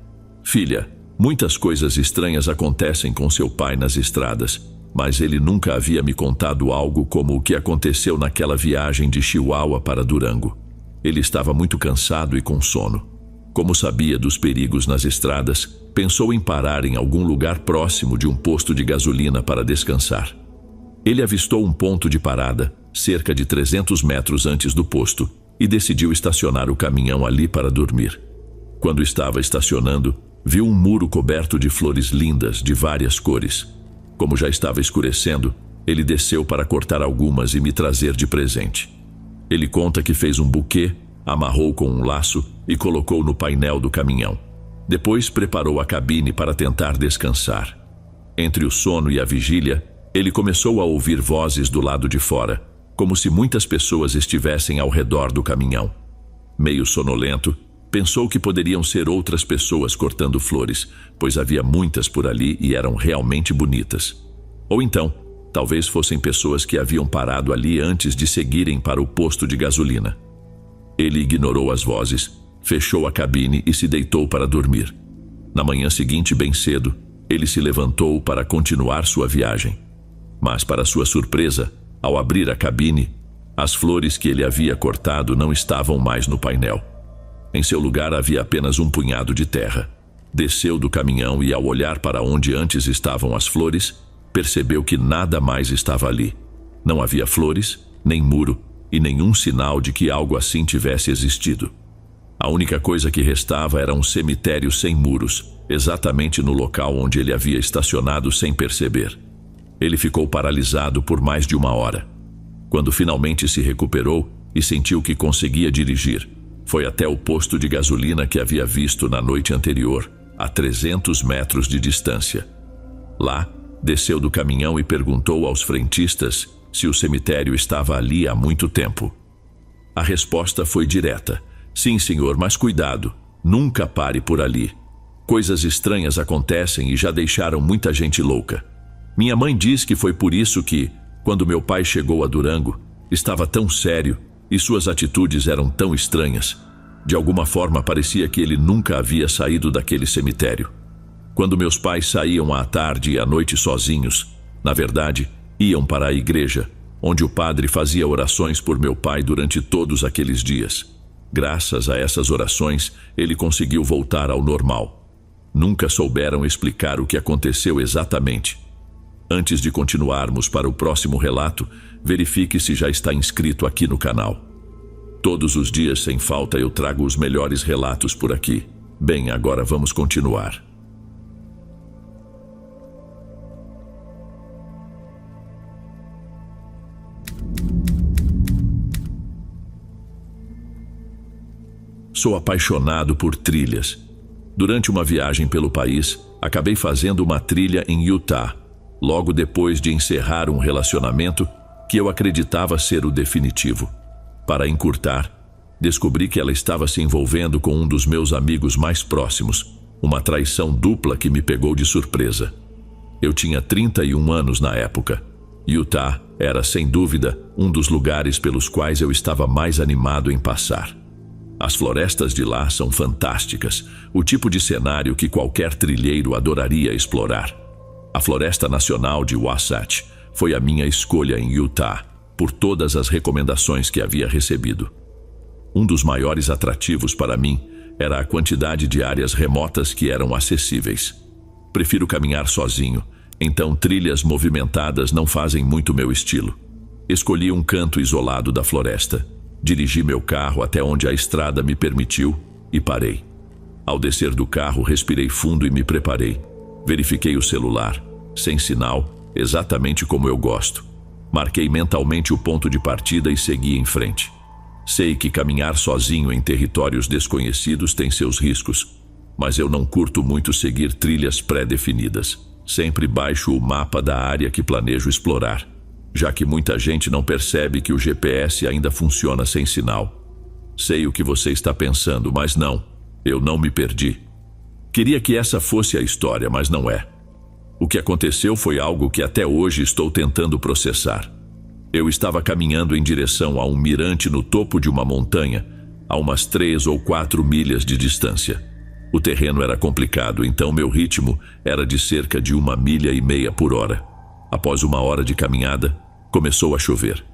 Filha, muitas coisas estranhas acontecem com seu pai nas estradas, mas ele nunca havia me contado algo como o que aconteceu naquela viagem de Chihuahua para Durango. Ele estava muito cansado e com sono. Como sabia dos perigos nas estradas, pensou em parar em algum lugar próximo de um posto de gasolina para descansar. Ele avistou um ponto de parada, cerca de 300 metros antes do posto, e decidiu estacionar o caminhão ali para dormir. Quando estava estacionando, viu um muro coberto de flores lindas de várias cores. Como já estava escurecendo, ele desceu para cortar algumas e me trazer de presente. Ele conta que fez um buquê, amarrou com um laço e colocou no painel do caminhão. Depois preparou a cabine para tentar descansar. Entre o sono e a vigília, ele começou a ouvir vozes do lado de fora, como se muitas pessoas estivessem ao redor do caminhão. Meio sonolento, pensou que poderiam ser outras pessoas cortando flores, pois havia muitas por ali e eram realmente bonitas. Ou então, talvez fossem pessoas que haviam parado ali antes de seguirem para o posto de gasolina. Ele ignorou as vozes, fechou a cabine e se deitou para dormir. Na manhã seguinte, bem cedo, ele se levantou para continuar sua viagem. Mas, para sua surpresa, ao abrir a cabine, as flores que ele havia cortado não estavam mais no painel. Em seu lugar havia apenas um punhado de terra. Desceu do caminhão e, ao olhar para onde antes estavam as flores, percebeu que nada mais estava ali. Não havia flores, nem muro, e nenhum sinal de que algo assim tivesse existido. A única coisa que restava era um cemitério sem muros, exatamente no local onde ele havia estacionado sem perceber. Ele ficou paralisado por mais de uma hora. Quando finalmente se recuperou e sentiu que conseguia dirigir, foi até o posto de gasolina que havia visto na noite anterior, a 300 metros de distância. Lá, desceu do caminhão e perguntou aos frentistas se o cemitério estava ali há muito tempo. A resposta foi direta: sim, senhor, mas cuidado, nunca pare por ali. Coisas estranhas acontecem e já deixaram muita gente louca. Minha mãe diz que foi por isso que, quando meu pai chegou a Durango, estava tão sério e suas atitudes eram tão estranhas. De alguma forma parecia que ele nunca havia saído daquele cemitério. Quando meus pais saíam à tarde e à noite sozinhos, na verdade, iam para a igreja, onde o padre fazia orações por meu pai durante todos aqueles dias. Graças a essas orações, ele conseguiu voltar ao normal. Nunca souberam explicar o que aconteceu exatamente. Antes de continuarmos para o próximo relato, verifique se já está inscrito aqui no canal. Todos os dias, sem falta, eu trago os melhores relatos por aqui. Bem, agora vamos continuar. Sou apaixonado por trilhas. Durante uma viagem pelo país, acabei fazendo uma trilha em Utah, logo depois de encerrar um relacionamento que eu acreditava ser o definitivo. Para encurtar, descobri que ela estava se envolvendo com um dos meus amigos mais próximos, uma traição dupla que me pegou de surpresa. Eu tinha 31 anos na época. Utah era, sem dúvida, um dos lugares pelos quais eu estava mais animado em passar. As florestas de lá são fantásticas, o tipo de cenário que qualquer trilheiro adoraria explorar. A Floresta Nacional de Wasatch foi a minha escolha em Utah, por todas as recomendações que havia recebido. Um dos maiores atrativos para mim era a quantidade de áreas remotas que eram acessíveis. Prefiro caminhar sozinho, então trilhas movimentadas não fazem muito meu estilo. Escolhi um canto isolado da floresta. Dirigi meu carro até onde a estrada me permitiu e parei. Ao descer do carro, respirei fundo e me preparei. Verifiquei o celular, sem sinal, exatamente como eu gosto. Marquei mentalmente o ponto de partida e segui em frente. Sei que caminhar sozinho em territórios desconhecidos tem seus riscos, mas eu não curto muito seguir trilhas pré-definidas. Sempre baixo o mapa da área que planejo explorar, já que muita gente não percebe que o GPS ainda funciona sem sinal. Sei o que você está pensando, mas não, eu não me perdi. Queria que essa fosse a história, mas não é. O que aconteceu foi algo que até hoje estou tentando processar. Eu estava caminhando em direção a um mirante no topo de uma montanha, a umas 3 ou 4 milhas de distância. O terreno era complicado, então meu ritmo era de cerca de 1,5 milhas por hora. Após 1 hora de caminhada, começou a chover.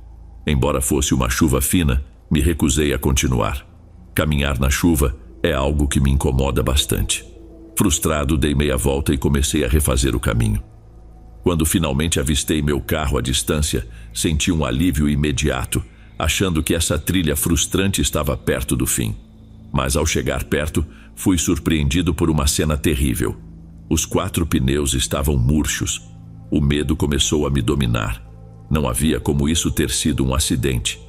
Embora fosse uma chuva fina, me recusei a continuar. Caminhar na chuva é algo que me incomoda bastante. Frustrado, dei meia volta e comecei a refazer o caminho. Quando finalmente avistei meu carro à distância, senti um alívio imediato, achando que essa trilha frustrante estava perto do fim. Mas ao chegar perto, fui surpreendido por uma cena terrível. Os 4 pneus estavam murchos. O medo começou a me dominar. Não havia como isso ter sido um acidente.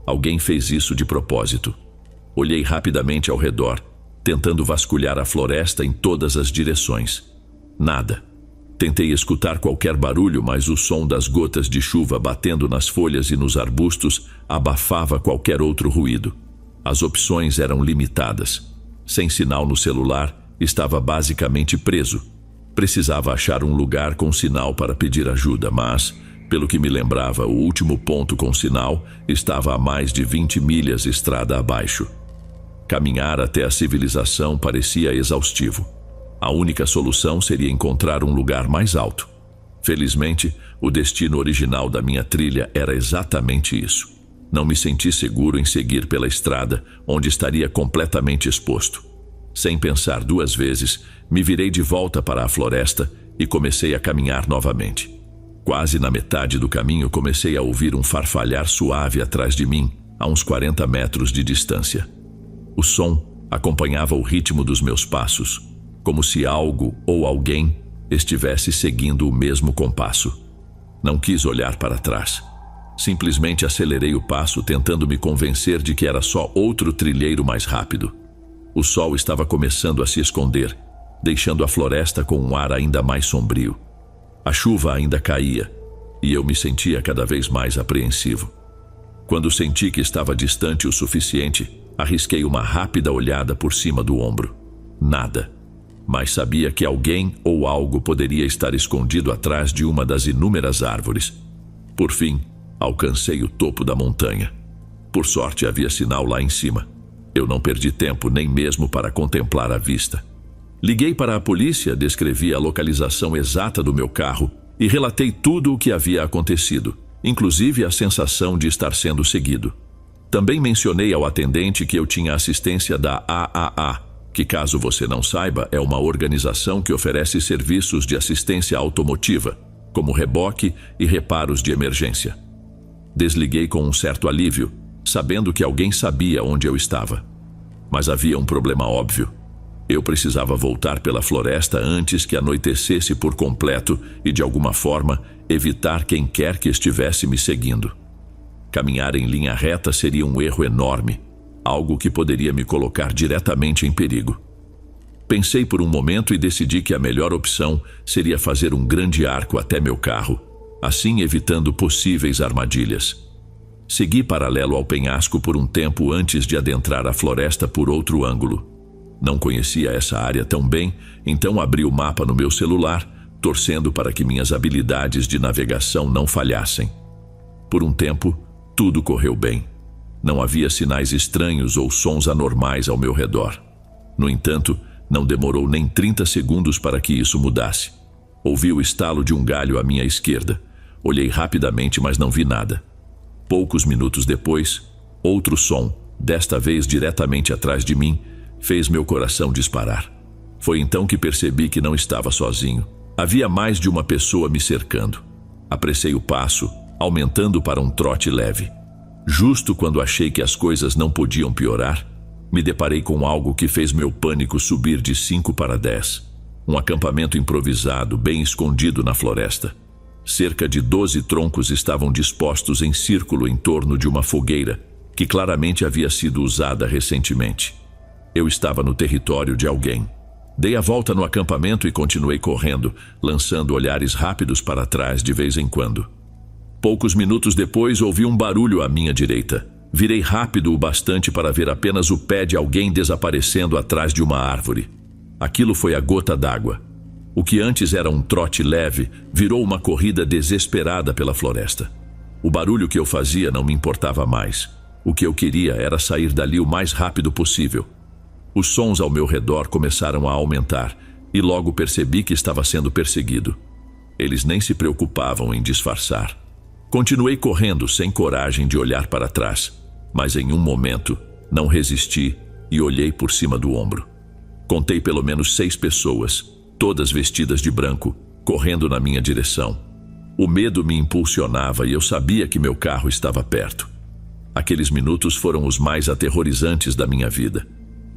Alguém fez isso de propósito. Olhei rapidamente ao redor, tentando vasculhar a floresta em todas as direções. Nada. Tentei escutar qualquer barulho, mas o som das gotas de chuva batendo nas folhas e nos arbustos abafava qualquer outro ruído. As opções eram limitadas. Sem sinal no celular, estava basicamente preso. Precisava achar um lugar com sinal para pedir ajuda, mas, pelo que me lembrava, o último ponto com sinal estava a mais de 20 milhas estrada abaixo. Caminhar até a civilização parecia exaustivo. A única solução seria encontrar um lugar mais alto. Felizmente, o destino original da minha trilha era exatamente isso. Não me senti seguro em seguir pela estrada, onde estaria completamente exposto. Sem pensar 2 vezes, me virei de volta para a floresta e comecei a caminhar novamente. Quase na metade do caminho, comecei a ouvir um farfalhar suave atrás de mim, a uns 40 metros de distância. O som acompanhava o ritmo dos meus passos, como se algo ou alguém estivesse seguindo o mesmo compasso. Não quis olhar para trás. Simplesmente acelerei o passo, tentando me convencer de que era só outro trilheiro mais rápido. O sol estava começando a se esconder, deixando a floresta com um ar ainda mais sombrio. A chuva ainda caía, e eu me sentia cada vez mais apreensivo. Quando senti que estava distante o suficiente, arrisquei uma rápida olhada por cima do ombro. Nada. Mas sabia que alguém ou algo poderia estar escondido atrás de uma das inúmeras árvores. Por fim, alcancei o topo da montanha. Por sorte, havia sinal lá em cima. Eu não perdi tempo nem mesmo para contemplar a vista. Liguei para a polícia, descrevi a localização exata do meu carro e relatei tudo o que havia acontecido, inclusive a sensação de estar sendo seguido. Também mencionei ao atendente que eu tinha assistência da AAA, que, caso você não saiba, é uma organização que oferece serviços de assistência automotiva, como reboque e reparos de emergência. Desliguei com um certo alívio, sabendo que alguém sabia onde eu estava. Mas havia um problema óbvio. Eu precisava voltar pela floresta antes que anoitecesse por completo e, de alguma forma, evitar quem quer que estivesse me seguindo. Caminhar em linha reta seria um erro enorme, algo que poderia me colocar diretamente em perigo. Pensei por um momento e decidi que a melhor opção seria fazer um grande arco até meu carro, assim evitando possíveis armadilhas. Segui paralelo ao penhasco por um tempo antes de adentrar a floresta por outro ângulo. Não conhecia essa área tão bem, então abri o mapa no meu celular, torcendo para que minhas habilidades de navegação não falhassem. Por um tempo, tudo correu bem. Não havia sinais estranhos ou sons anormais ao meu redor. No entanto, não demorou nem 30 segundos para que isso mudasse. Ouvi o estalo de um galho à minha esquerda. Olhei rapidamente, mas não vi nada. Poucos minutos depois, outro som, desta vez diretamente atrás de mim, fez meu coração disparar. Foi então que percebi que não estava sozinho. Havia mais de uma pessoa me cercando. Apressei o passo, aumentando para um trote leve. Justo quando achei que as coisas não podiam piorar, me deparei com algo que fez meu pânico subir de 5 para 10. Um acampamento improvisado, bem escondido na floresta. Cerca de 12 troncos estavam dispostos em círculo em torno de uma fogueira, que claramente havia sido usada recentemente. Eu estava no território de alguém. Dei a volta no acampamento e continuei correndo, lançando olhares rápidos para trás de vez em quando. Poucos minutos depois, ouvi um barulho à minha direita. Virei rápido o bastante para ver apenas o pé de alguém desaparecendo atrás de uma árvore. Aquilo foi a gota d'água. O que antes era um trote leve, virou uma corrida desesperada pela floresta. O barulho que eu fazia não me importava mais. O que eu queria era sair dali o mais rápido possível. Os sons ao meu redor começaram a aumentar e logo percebi que estava sendo perseguido. Eles nem se preocupavam em disfarçar. Continuei correndo sem coragem de olhar para trás, mas em um momento não resisti e olhei por cima do ombro. Contei pelo menos 6 pessoas, todas vestidas de branco, correndo na minha direção. O medo me impulsionava e eu sabia que meu carro estava perto. Aqueles minutos foram os mais aterrorizantes da minha vida.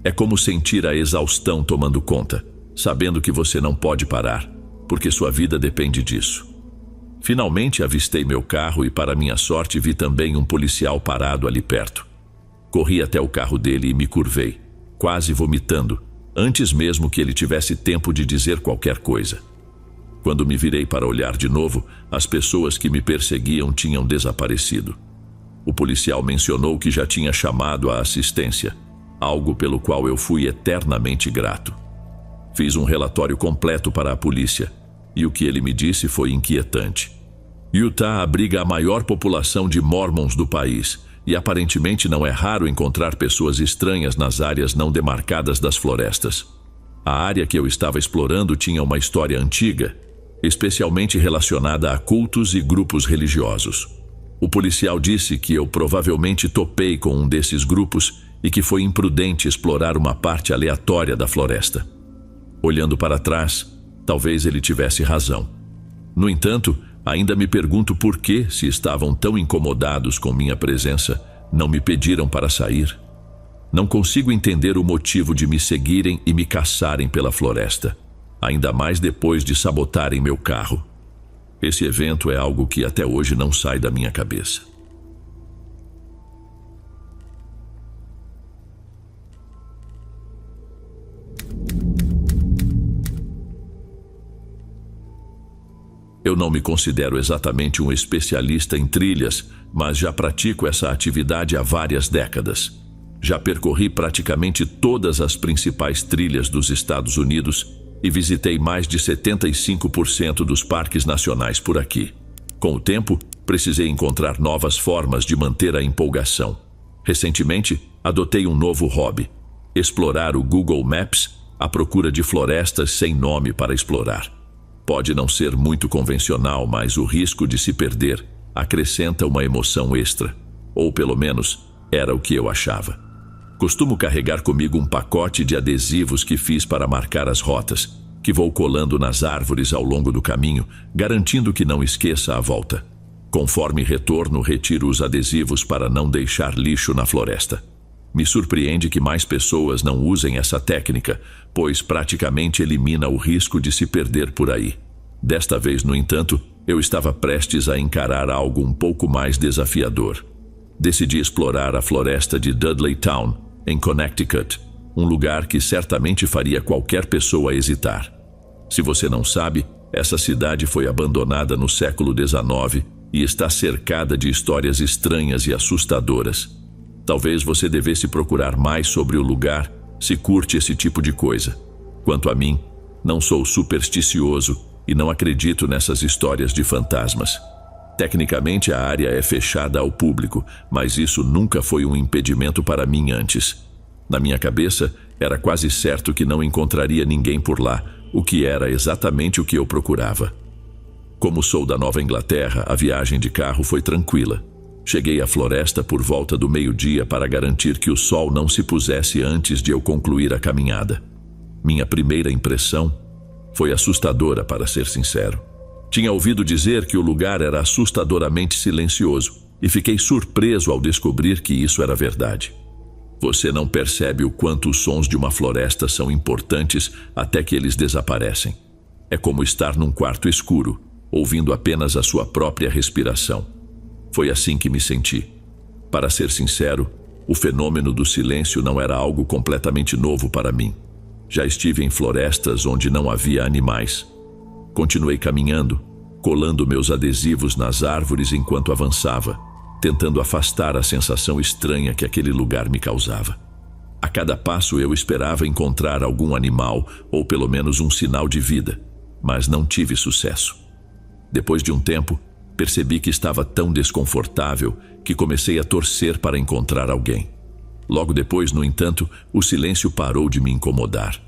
É como sentir a exaustão tomando conta, sabendo que você não pode parar, porque sua vida depende disso. Finalmente avistei meu carro e, para minha sorte, vi também um policial parado ali perto. Corri até o carro dele e me curvei, quase vomitando, antes mesmo que ele tivesse tempo de dizer qualquer coisa. Quando me virei para olhar de novo, as pessoas que me perseguiam tinham desaparecido. O policial mencionou que já tinha chamado a assistência, algo pelo qual eu fui eternamente grato. Fiz um relatório completo para a polícia, e o que ele me disse foi inquietante. Utah abriga a maior população de Mormons do país, e aparentemente não é raro encontrar pessoas estranhas nas áreas não demarcadas das florestas. A área que eu estava explorando tinha uma história antiga, especialmente relacionada a cultos e grupos religiosos. O policial disse que eu provavelmente topei com um desses grupos e que foi imprudente explorar uma parte aleatória da floresta. Olhando para trás, talvez ele tivesse razão. No entanto, ainda me pergunto por que, se estavam tão incomodados com minha presença, não me pediram para sair. Não consigo entender o motivo de me seguirem e me caçarem pela floresta, ainda mais depois de sabotarem meu carro. Esse evento é algo que até hoje não sai da minha cabeça. Eu não me considero exatamente um especialista em trilhas, mas já pratico essa atividade há várias décadas. Já percorri praticamente todas as principais trilhas dos Estados Unidos e visitei mais de 75% dos parques nacionais por aqui. Com o tempo, precisei encontrar novas formas de manter a empolgação. Recentemente, adotei um novo hobby: explorar o Google Maps à procura de florestas sem nome para explorar. Pode não ser muito convencional, mas o risco de se perder acrescenta uma emoção extra. Ou pelo menos, era o que eu achava. Costumo carregar comigo um pacote de adesivos que fiz para marcar as rotas, que vou colando nas árvores ao longo do caminho, garantindo que não esqueça a volta. Conforme retorno, retiro os adesivos para não deixar lixo na floresta. Me surpreende que mais pessoas não usem essa técnica, pois praticamente elimina o risco de se perder por aí. Desta vez, no entanto, eu estava prestes a encarar algo um pouco mais desafiador. Decidi explorar a floresta de Dudleytown, em Connecticut, um lugar que certamente faria qualquer pessoa hesitar. Se você não sabe, essa cidade foi abandonada no século XIX e está cercada de histórias estranhas e assustadoras. Talvez você devesse procurar mais sobre o lugar se curte esse tipo de coisa. Quanto a mim, não sou supersticioso e não acredito nessas histórias de fantasmas. Tecnicamente, a área é fechada ao público, mas isso nunca foi um impedimento para mim antes. Na minha cabeça, era quase certo que não encontraria ninguém por lá, o que era exatamente o que eu procurava. Como sou da Nova Inglaterra, a viagem de carro foi tranquila. Cheguei à floresta por volta do meio-dia para garantir que o sol não se pusesse antes de eu concluir a caminhada. Minha primeira impressão foi assustadora, para ser sincero. Tinha ouvido dizer que o lugar era assustadoramente silencioso e fiquei surpreso ao descobrir que isso era verdade. Você não percebe o quanto os sons de uma floresta são importantes até que eles desaparecem. É como estar num quarto escuro, ouvindo apenas a sua própria respiração. Foi assim que me senti. Para ser sincero, o fenômeno do silêncio não era algo completamente novo para mim. Já estive em florestas onde não havia animais. Continuei caminhando, colando meus adesivos nas árvores enquanto avançava, tentando afastar a sensação estranha que aquele lugar me causava. A cada passo eu esperava encontrar algum animal ou pelo menos um sinal de vida, mas não tive sucesso. Depois de um tempo, percebi que estava tão desconfortável que comecei a torcer para encontrar alguém. Logo depois, no entanto, o silêncio parou de me incomodar.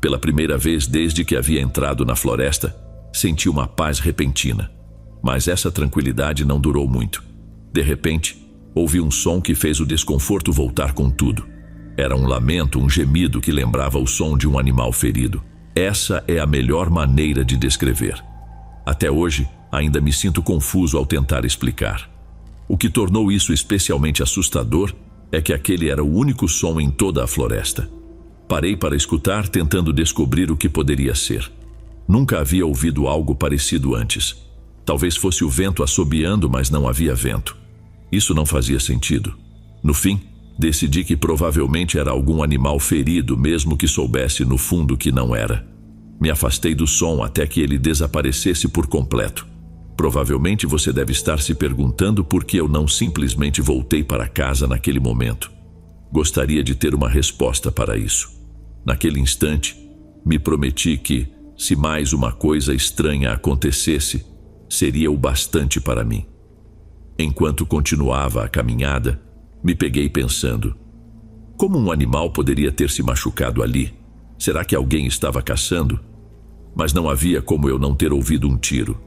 Pela primeira vez desde que havia entrado na floresta, senti uma paz repentina. Mas essa tranquilidade não durou muito. De repente, ouvi um som que fez o desconforto voltar com tudo. Era um lamento, um gemido que lembrava o som de um animal ferido. Essa é a melhor maneira de descrever. Até hoje, ainda me sinto confuso ao tentar explicar. O que tornou isso especialmente assustador é que aquele era o único som em toda a floresta. Parei para escutar, tentando descobrir o que poderia ser. Nunca havia ouvido algo parecido antes. Talvez fosse o vento assobiando, mas não havia vento. Isso não fazia sentido. No fim, decidi que provavelmente era algum animal ferido, mesmo que soubesse no fundo que não era. Me afastei do som até que ele desaparecesse por completo. Provavelmente você deve estar se perguntando por que eu não simplesmente voltei para casa naquele momento. Gostaria de ter uma resposta para isso. Naquele instante, me prometi que, se mais uma coisa estranha acontecesse, seria o bastante para mim. Enquanto continuava a caminhada, me peguei pensando: como um animal poderia ter se machucado ali? Será que alguém estava caçando? Mas não havia como eu não ter ouvido um tiro.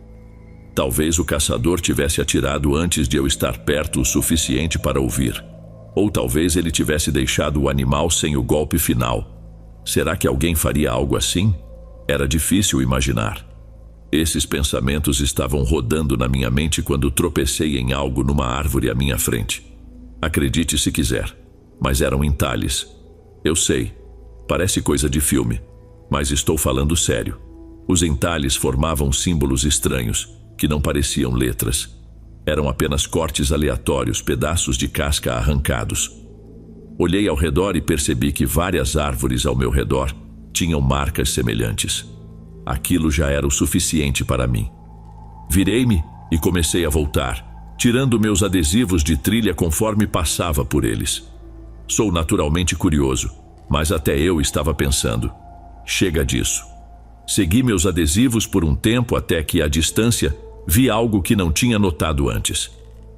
Talvez o caçador tivesse atirado antes de eu estar perto o suficiente para ouvir. Ou talvez ele tivesse deixado o animal sem o golpe final. Será que alguém faria algo assim? Era difícil imaginar. Esses pensamentos estavam rodando na minha mente quando tropecei em algo numa árvore à minha frente. Acredite se quiser, mas eram entalhes. Eu sei, parece coisa de filme, mas estou falando sério. Os entalhes formavam símbolos estranhos, que não pareciam letras. Eram apenas cortes aleatórios, pedaços de casca arrancados. Olhei ao redor e percebi que várias árvores ao meu redor tinham marcas semelhantes. Aquilo já era o suficiente para mim. Virei-me e comecei a voltar, tirando meus adesivos de trilha conforme passava por eles. Sou naturalmente curioso, mas até eu estava pensando: chega disso. Segui meus adesivos por um tempo até que, à distância, vi algo que não tinha notado antes.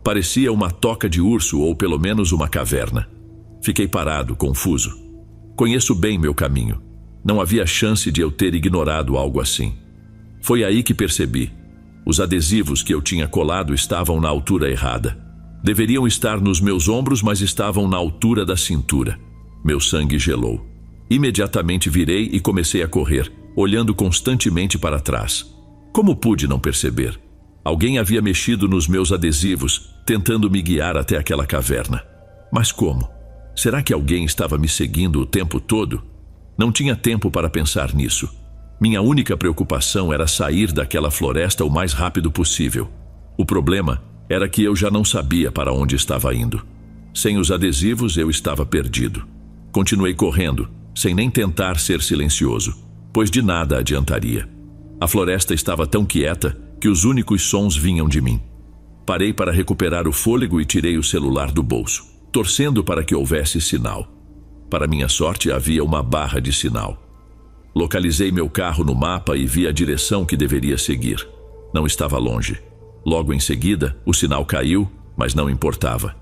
Parecia uma toca de urso ou pelo menos uma caverna. Fiquei parado, confuso. Conheço bem meu caminho. Não havia chance de eu ter ignorado algo assim. Foi aí que percebi. Os adesivos que eu tinha colado estavam na altura errada. Deveriam estar nos meus ombros, mas estavam na altura da cintura. Meu sangue gelou. Imediatamente virei e comecei a correr, olhando constantemente para trás. Como pude não perceber? Alguém havia mexido nos meus adesivos, tentando me guiar até aquela caverna. Mas como? Será que alguém estava me seguindo o tempo todo? Não tinha tempo para pensar nisso. Minha única preocupação era sair daquela floresta o mais rápido possível. O problema era que eu já não sabia para onde estava indo. Sem os adesivos, eu estava perdido. Continuei correndo, sem nem tentar ser silencioso, pois de nada adiantaria. A floresta estava tão quieta que os únicos sons vinham de mim. Parei para recuperar o fôlego e tirei o celular do bolso, torcendo para que houvesse sinal. Para minha sorte, havia uma barra de sinal. Localizei meu carro no mapa e vi a direção que deveria seguir. Não estava longe. Logo em seguida, o sinal caiu, mas não importava.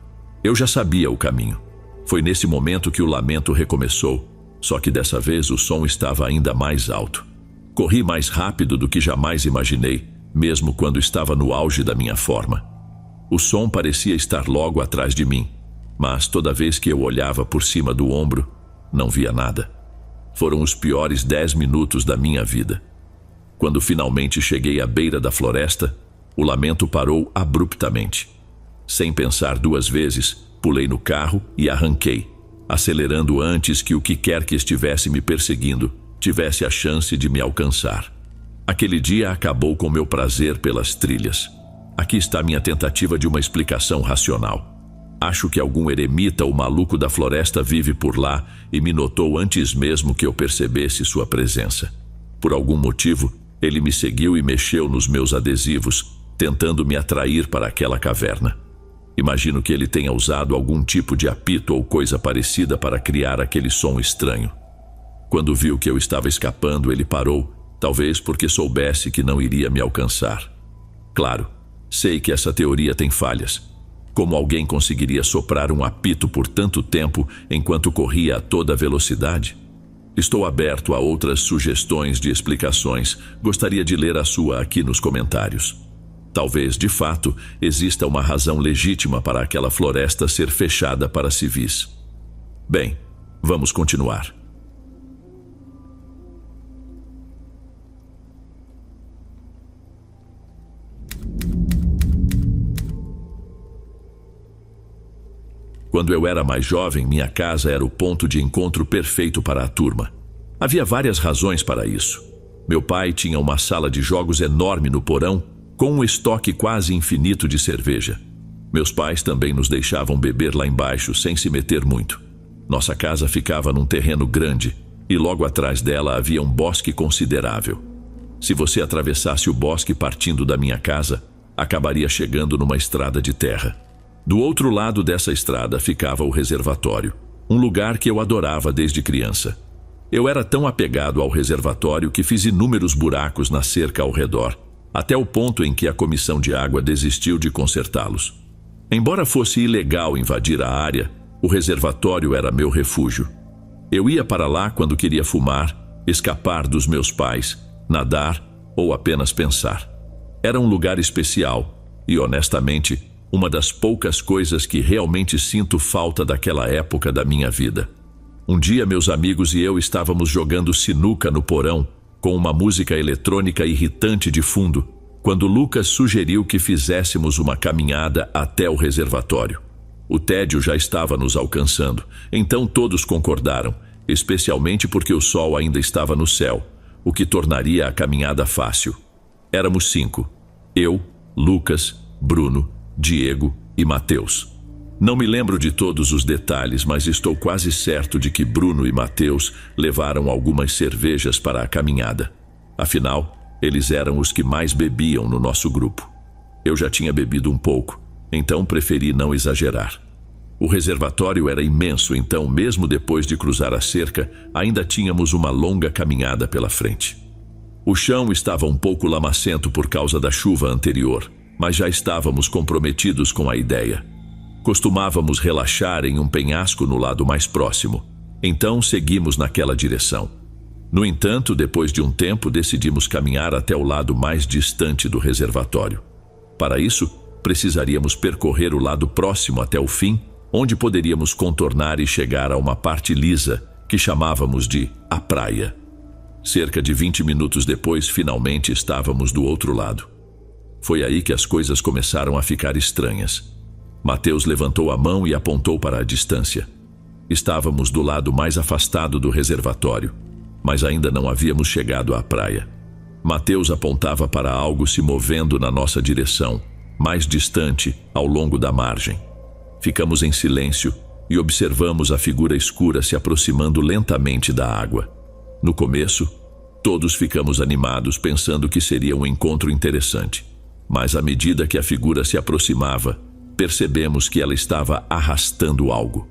Eu já sabia o caminho. Foi nesse momento que o lamento recomeçou, só que dessa vez o som estava ainda mais alto. Corri mais rápido do que jamais imaginei, mesmo quando estava no auge da minha forma. O som parecia estar logo atrás de mim, mas toda vez que eu olhava por cima do ombro, não via nada. Foram os piores 10 minutos da minha vida. Quando finalmente cheguei à beira da floresta, o lamento parou abruptamente. Sem pensar duas vezes, pulei no carro e arranquei, acelerando antes que o que quer que estivesse me perseguindo tivesse a chance de me alcançar. Aquele dia acabou com meu prazer pelas trilhas. Aqui está minha tentativa de uma explicação racional. Acho que algum eremita ou maluco da floresta vive por lá e me notou antes mesmo que eu percebesse sua presença. Por algum motivo, ele me seguiu e mexeu nos meus adesivos, tentando me atrair para aquela caverna. Imagino que ele tenha usado algum tipo de apito ou coisa parecida para criar aquele som estranho. Quando viu que eu estava escapando, ele parou, talvez porque soubesse que não iria me alcançar. Claro, sei que essa teoria tem falhas. Como alguém conseguiria soprar um apito por tanto tempo enquanto corria a toda velocidade? Estou aberto a outras sugestões de explicações. Gostaria de ler a sua aqui nos comentários. Talvez, de fato, exista uma razão legítima para aquela floresta ser fechada para civis. Bem, vamos continuar. Quando eu era mais jovem, minha casa era o ponto de encontro perfeito para a turma. Havia várias razões para isso. Meu pai tinha uma sala de jogos enorme no porão, com um estoque quase infinito de cerveja. Meus pais também nos deixavam beber lá embaixo sem se meter muito. Nossa casa ficava num terreno grande e logo atrás dela havia um bosque considerável. Se você atravessasse o bosque partindo da minha casa, acabaria chegando numa estrada de terra. Do outro lado dessa estrada ficava o reservatório, um lugar que eu adorava desde criança. Eu era tão apegado ao reservatório que fiz inúmeros buracos na cerca ao redor, até o ponto em que a comissão de água desistiu de consertá-los. Embora fosse ilegal invadir a área, o reservatório era meu refúgio. Eu ia para lá quando queria fumar, escapar dos meus pais, nadar ou apenas pensar. Era um lugar especial e, honestamente, uma das poucas coisas que realmente sinto falta daquela época da minha vida. Um dia meus amigos e eu estávamos jogando sinuca no porão, com uma música eletrônica irritante de fundo, quando Lucas sugeriu que fizéssemos uma caminhada até o reservatório. O tédio já estava nos alcançando, então todos concordaram, especialmente porque o sol ainda estava no céu, o que tornaria a caminhada fácil. Éramos 5. Eu, Lucas, Bruno, Diego e Mateus. Não me lembro de todos os detalhes, mas estou quase certo de que Bruno e Mateus levaram algumas cervejas para a caminhada. Afinal, eles eram os que mais bebiam no nosso grupo. Eu já tinha bebido um pouco, então preferi não exagerar. O reservatório era imenso, então mesmo depois de cruzar a cerca, ainda tínhamos uma longa caminhada pela frente. O chão estava um pouco lamacento por causa da chuva anterior, mas já estávamos comprometidos com a ideia. Costumávamos relaxar em um penhasco no lado mais próximo, então seguimos naquela direção. No entanto, depois de um tempo, decidimos caminhar até o lado mais distante do reservatório. Para isso, precisaríamos percorrer o lado próximo até o fim, onde poderíamos contornar e chegar a uma parte lisa, que chamávamos de a praia. Cerca de 20 minutos depois, finalmente estávamos do outro lado. Foi aí que as coisas começaram a ficar estranhas. Mateus levantou a mão e apontou para a distância. Estávamos do lado mais afastado do reservatório, mas ainda não havíamos chegado à praia. Mateus apontava para algo se movendo na nossa direção, mais distante, ao longo da margem. Ficamos em silêncio e observamos a figura escura se aproximando lentamente da água. No começo, todos ficamos animados pensando que seria um encontro interessante, mas à medida que a figura se aproximava, percebemos que ela estava arrastando algo.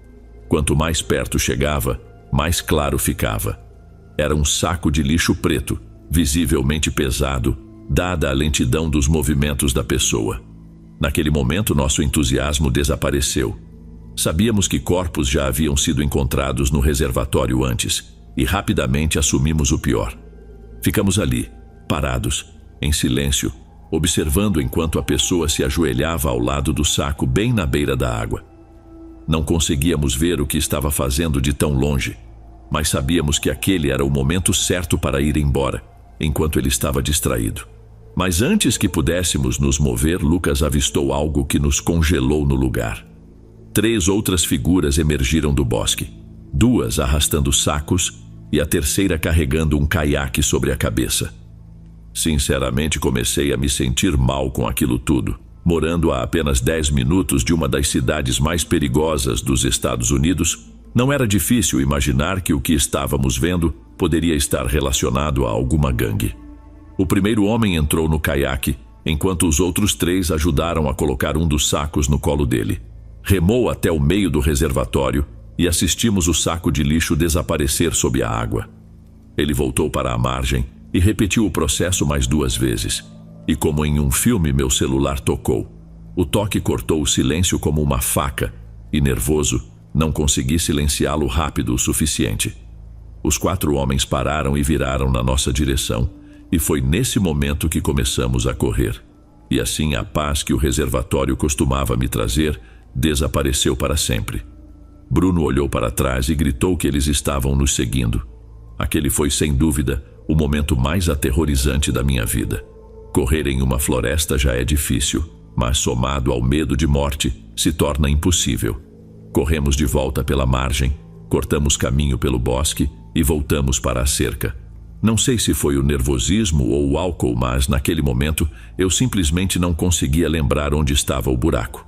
Quanto mais perto chegava, mais claro ficava. Era um saco de lixo preto, visivelmente pesado, dada a lentidão dos movimentos da pessoa. Naquele momento, nosso entusiasmo desapareceu. Sabíamos que corpos já haviam sido encontrados no reservatório antes, e rapidamente assumimos o pior. Ficamos ali, parados, em silêncio, observando enquanto a pessoa se ajoelhava ao lado do saco bem na beira da água. Não conseguíamos ver o que estava fazendo de tão longe, mas sabíamos que aquele era o momento certo para ir embora, enquanto ele estava distraído. Mas antes que pudéssemos nos mover, Lucas avistou algo que nos congelou no lugar. 3 outras figuras emergiram do bosque, 2 arrastando sacos e a terceira carregando um caiaque sobre a cabeça. Sinceramente, comecei a me sentir mal com aquilo tudo. Morando a apenas 10 minutos de uma das cidades mais perigosas dos Estados Unidos, não era difícil imaginar que o que estávamos vendo poderia estar relacionado a alguma gangue. O primeiro homem entrou no caiaque, enquanto os outros 3 ajudaram a colocar um dos sacos no colo dele. Remou até o meio do reservatório e assistimos o saco de lixo desaparecer sob a água. Ele voltou para a margem e repetiu o processo mais 2 vezes. E como em um filme, meu celular tocou. O toque cortou o silêncio como uma faca e, nervoso, não consegui silenciá-lo rápido o suficiente. Os 4 homens pararam e viraram na nossa direção, e foi nesse momento que começamos a correr. E assim a paz que o reservatório costumava me trazer desapareceu para sempre. Bruno olhou para trás e gritou que eles estavam nos seguindo. Aquele foi, sem dúvida, o momento mais aterrorizante da minha vida. Correr em uma floresta já é difícil, mas somado ao medo de morte, se torna impossível. Corremos de volta pela margem, cortamos caminho pelo bosque e voltamos para a cerca. Não sei se foi o nervosismo ou o álcool, mas naquele momento eu simplesmente não conseguia lembrar onde estava o buraco.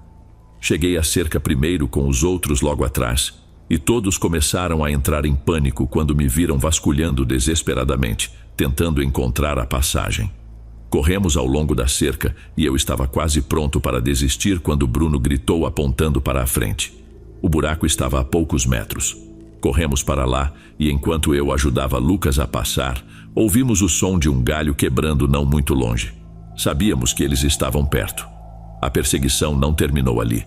Cheguei à cerca primeiro, com os outros logo atrás, e todos começaram a entrar em pânico quando me viram vasculhando desesperadamente, tentando encontrar a passagem. Corremos ao longo da cerca e eu estava quase pronto para desistir quando Bruno gritou apontando para a frente. O buraco estava a poucos metros. Corremos para lá e enquanto eu ajudava Lucas a passar, ouvimos o som de um galho quebrando não muito longe. Sabíamos que eles estavam perto. A perseguição não terminou ali.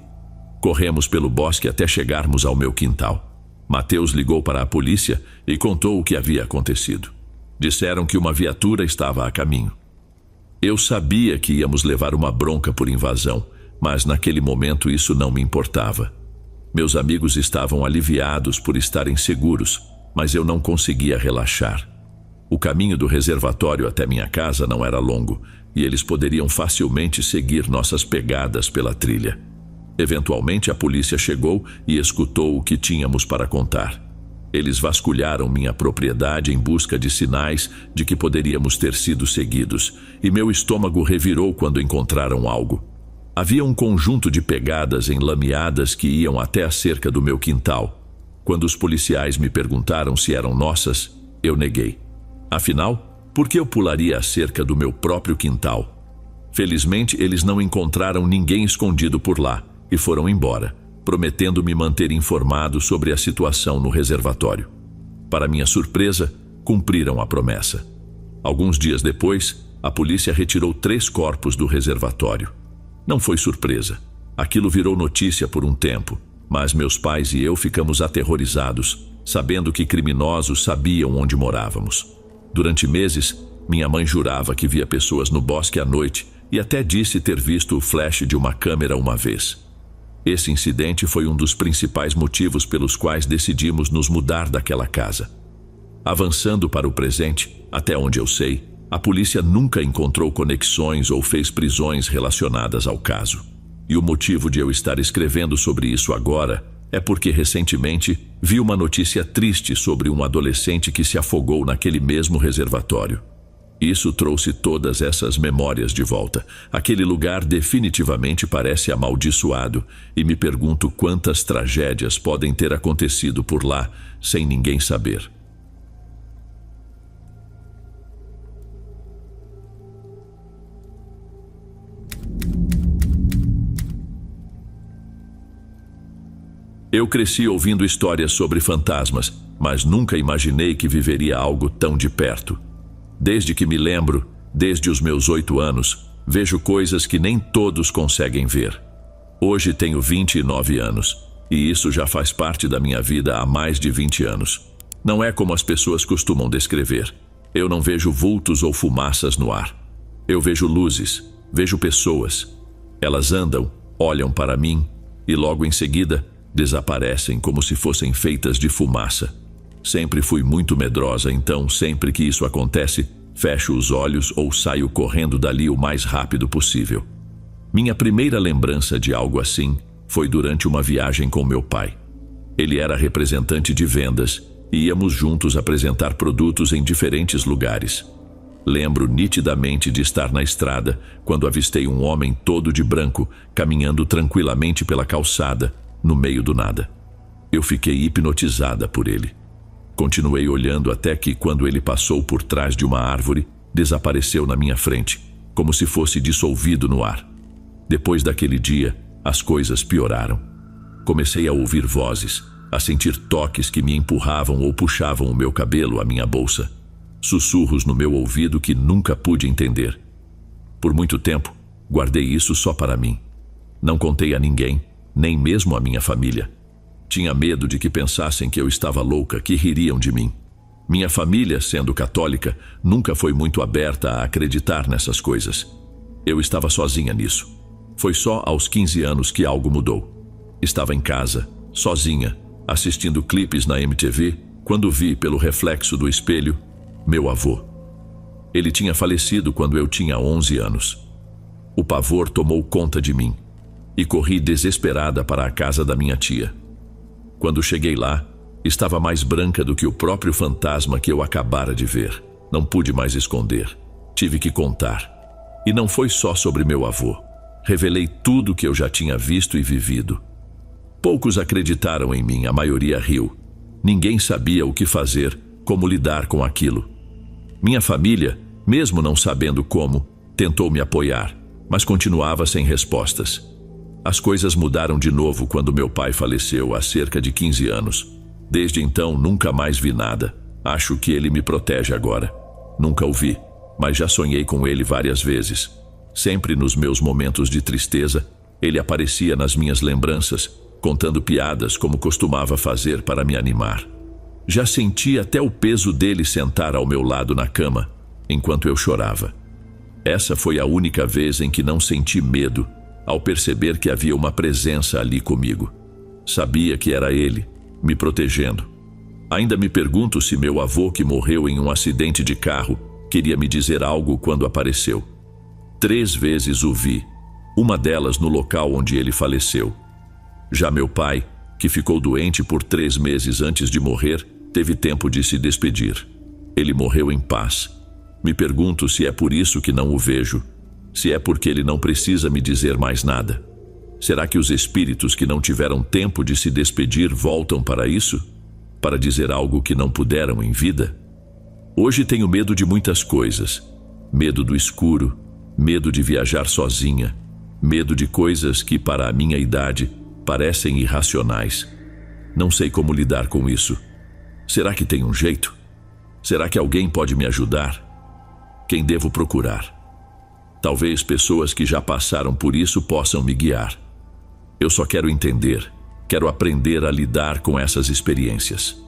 Corremos pelo bosque até chegarmos ao meu quintal. Mateus ligou para a polícia e contou o que havia acontecido. Disseram que uma viatura estava a caminho. Eu sabia que íamos levar uma bronca por invasão, mas naquele momento isso não me importava. Meus amigos estavam aliviados por estarem seguros, mas eu não conseguia relaxar. O caminho do reservatório até minha casa não era longo, e eles poderiam facilmente seguir nossas pegadas pela trilha. Eventualmente a polícia chegou e escutou o que tínhamos para contar. Eles vasculharam minha propriedade em busca de sinais de que poderíamos ter sido seguidos, e meu estômago revirou quando encontraram algo. Havia um conjunto de pegadas enlameadas que iam até a cerca do meu quintal. Quando os policiais me perguntaram se eram nossas, eu neguei. Afinal, por que eu pularia a cerca do meu próprio quintal? Felizmente, eles não encontraram ninguém escondido por lá e foram embora, prometendo me manter informado sobre a situação no reservatório. Para minha surpresa, cumpriram a promessa. Alguns dias depois, a polícia retirou 3 corpos do reservatório. Não foi surpresa. Aquilo virou notícia por um tempo, mas meus pais e eu ficamos aterrorizados, sabendo que criminosos sabiam onde morávamos. Durante meses, minha mãe jurava que via pessoas no bosque à noite e até disse ter visto o flash de uma câmera uma vez. Esse incidente foi um dos principais motivos pelos quais decidimos nos mudar daquela casa. Avançando para o presente, até onde eu sei, a polícia nunca encontrou conexões ou fez prisões relacionadas ao caso. E o motivo de eu estar escrevendo sobre isso agora é porque recentemente vi uma notícia triste sobre um adolescente que se afogou naquele mesmo reservatório. Isso trouxe todas essas memórias de volta. Aquele lugar definitivamente parece amaldiçoado e me pergunto quantas tragédias podem ter acontecido por lá sem ninguém saber. Eu cresci ouvindo histórias sobre fantasmas, mas nunca imaginei que viveria algo tão de perto. Desde que me lembro, desde os meus 8 anos, vejo coisas que nem todos conseguem ver. Hoje tenho 29 anos, e isso já faz parte da minha vida há mais de 20 anos. Não é como as pessoas costumam descrever. Eu não vejo vultos ou fumaças no ar. Eu vejo luzes, vejo pessoas. Elas andam, olham para mim, e logo em seguida desaparecem como se fossem feitas de fumaça. Sempre fui muito medrosa, então sempre que isso acontece, fecho os olhos ou saio correndo dali o mais rápido possível. Minha primeira lembrança de algo assim foi durante uma viagem com meu pai. Ele era representante de vendas e íamos juntos apresentar produtos em diferentes lugares. Lembro nitidamente de estar na estrada quando avistei um homem todo de branco caminhando tranquilamente pela calçada, no meio do nada. Eu fiquei hipnotizada por ele. Continuei olhando até que, quando ele passou por trás de uma árvore, desapareceu na minha frente, como se fosse dissolvido no ar. Depois daquele dia, as coisas pioraram. Comecei a ouvir vozes, a sentir toques que me empurravam ou puxavam o meu cabelo, a minha bolsa. Sussurros no meu ouvido que nunca pude entender. Por muito tempo, guardei isso só para mim. Não contei a ninguém, nem mesmo a minha família. Tinha medo de que pensassem que eu estava louca, que ririam de mim. Minha família, sendo católica, nunca foi muito aberta a acreditar nessas coisas. Eu estava sozinha nisso. Foi só aos 15 anos que algo mudou. Estava em casa, sozinha, assistindo clipes na MTV, quando vi, pelo reflexo do espelho, meu avô. Ele tinha falecido quando eu tinha 11 anos. O pavor tomou conta de mim e corri desesperada para a casa da minha tia. Quando cheguei lá, estava mais branca do que o próprio fantasma que eu acabara de ver. Não pude mais esconder. Tive que contar. E não foi só sobre meu avô. Revelei tudo o que eu já tinha visto e vivido. Poucos acreditaram em mim, a maioria riu. Ninguém sabia o que fazer, como lidar com aquilo. Minha família, mesmo não sabendo como, tentou me apoiar, mas continuava sem respostas. As coisas mudaram de novo quando meu pai faleceu há cerca de 15 anos. Desde então, nunca mais vi nada. Acho que ele me protege agora. Nunca o vi, mas já sonhei com ele várias vezes. Sempre nos meus momentos de tristeza, ele aparecia nas minhas lembranças, contando piadas como costumava fazer para me animar. Já senti até o peso dele sentar ao meu lado na cama, enquanto eu chorava. Essa foi a única vez em que não senti medo, ao perceber que havia uma presença ali comigo. Sabia que era ele, me protegendo. Ainda me pergunto se meu avô, que morreu em um acidente de carro, queria me dizer algo quando apareceu. 3 vezes o vi, uma delas no local onde ele faleceu. Já meu pai, que ficou doente por 3 meses antes de morrer, Teve tempo de se despedir. Ele morreu em paz. Me pergunto se é por isso que não o vejo, se é porque ele não precisa me dizer mais nada. Será que os espíritos que não tiveram tempo de se despedir voltam para isso? Para dizer algo que não puderam em vida? Hoje tenho medo de muitas coisas. Medo do escuro, medo de viajar sozinha, medo de coisas que, para a minha idade, parecem irracionais. Não sei como lidar com isso. Será que tem um jeito? Será que alguém pode me ajudar? Quem devo procurar? Talvez pessoas que já passaram por isso possam me guiar. Eu só quero entender, quero aprender a lidar com essas experiências.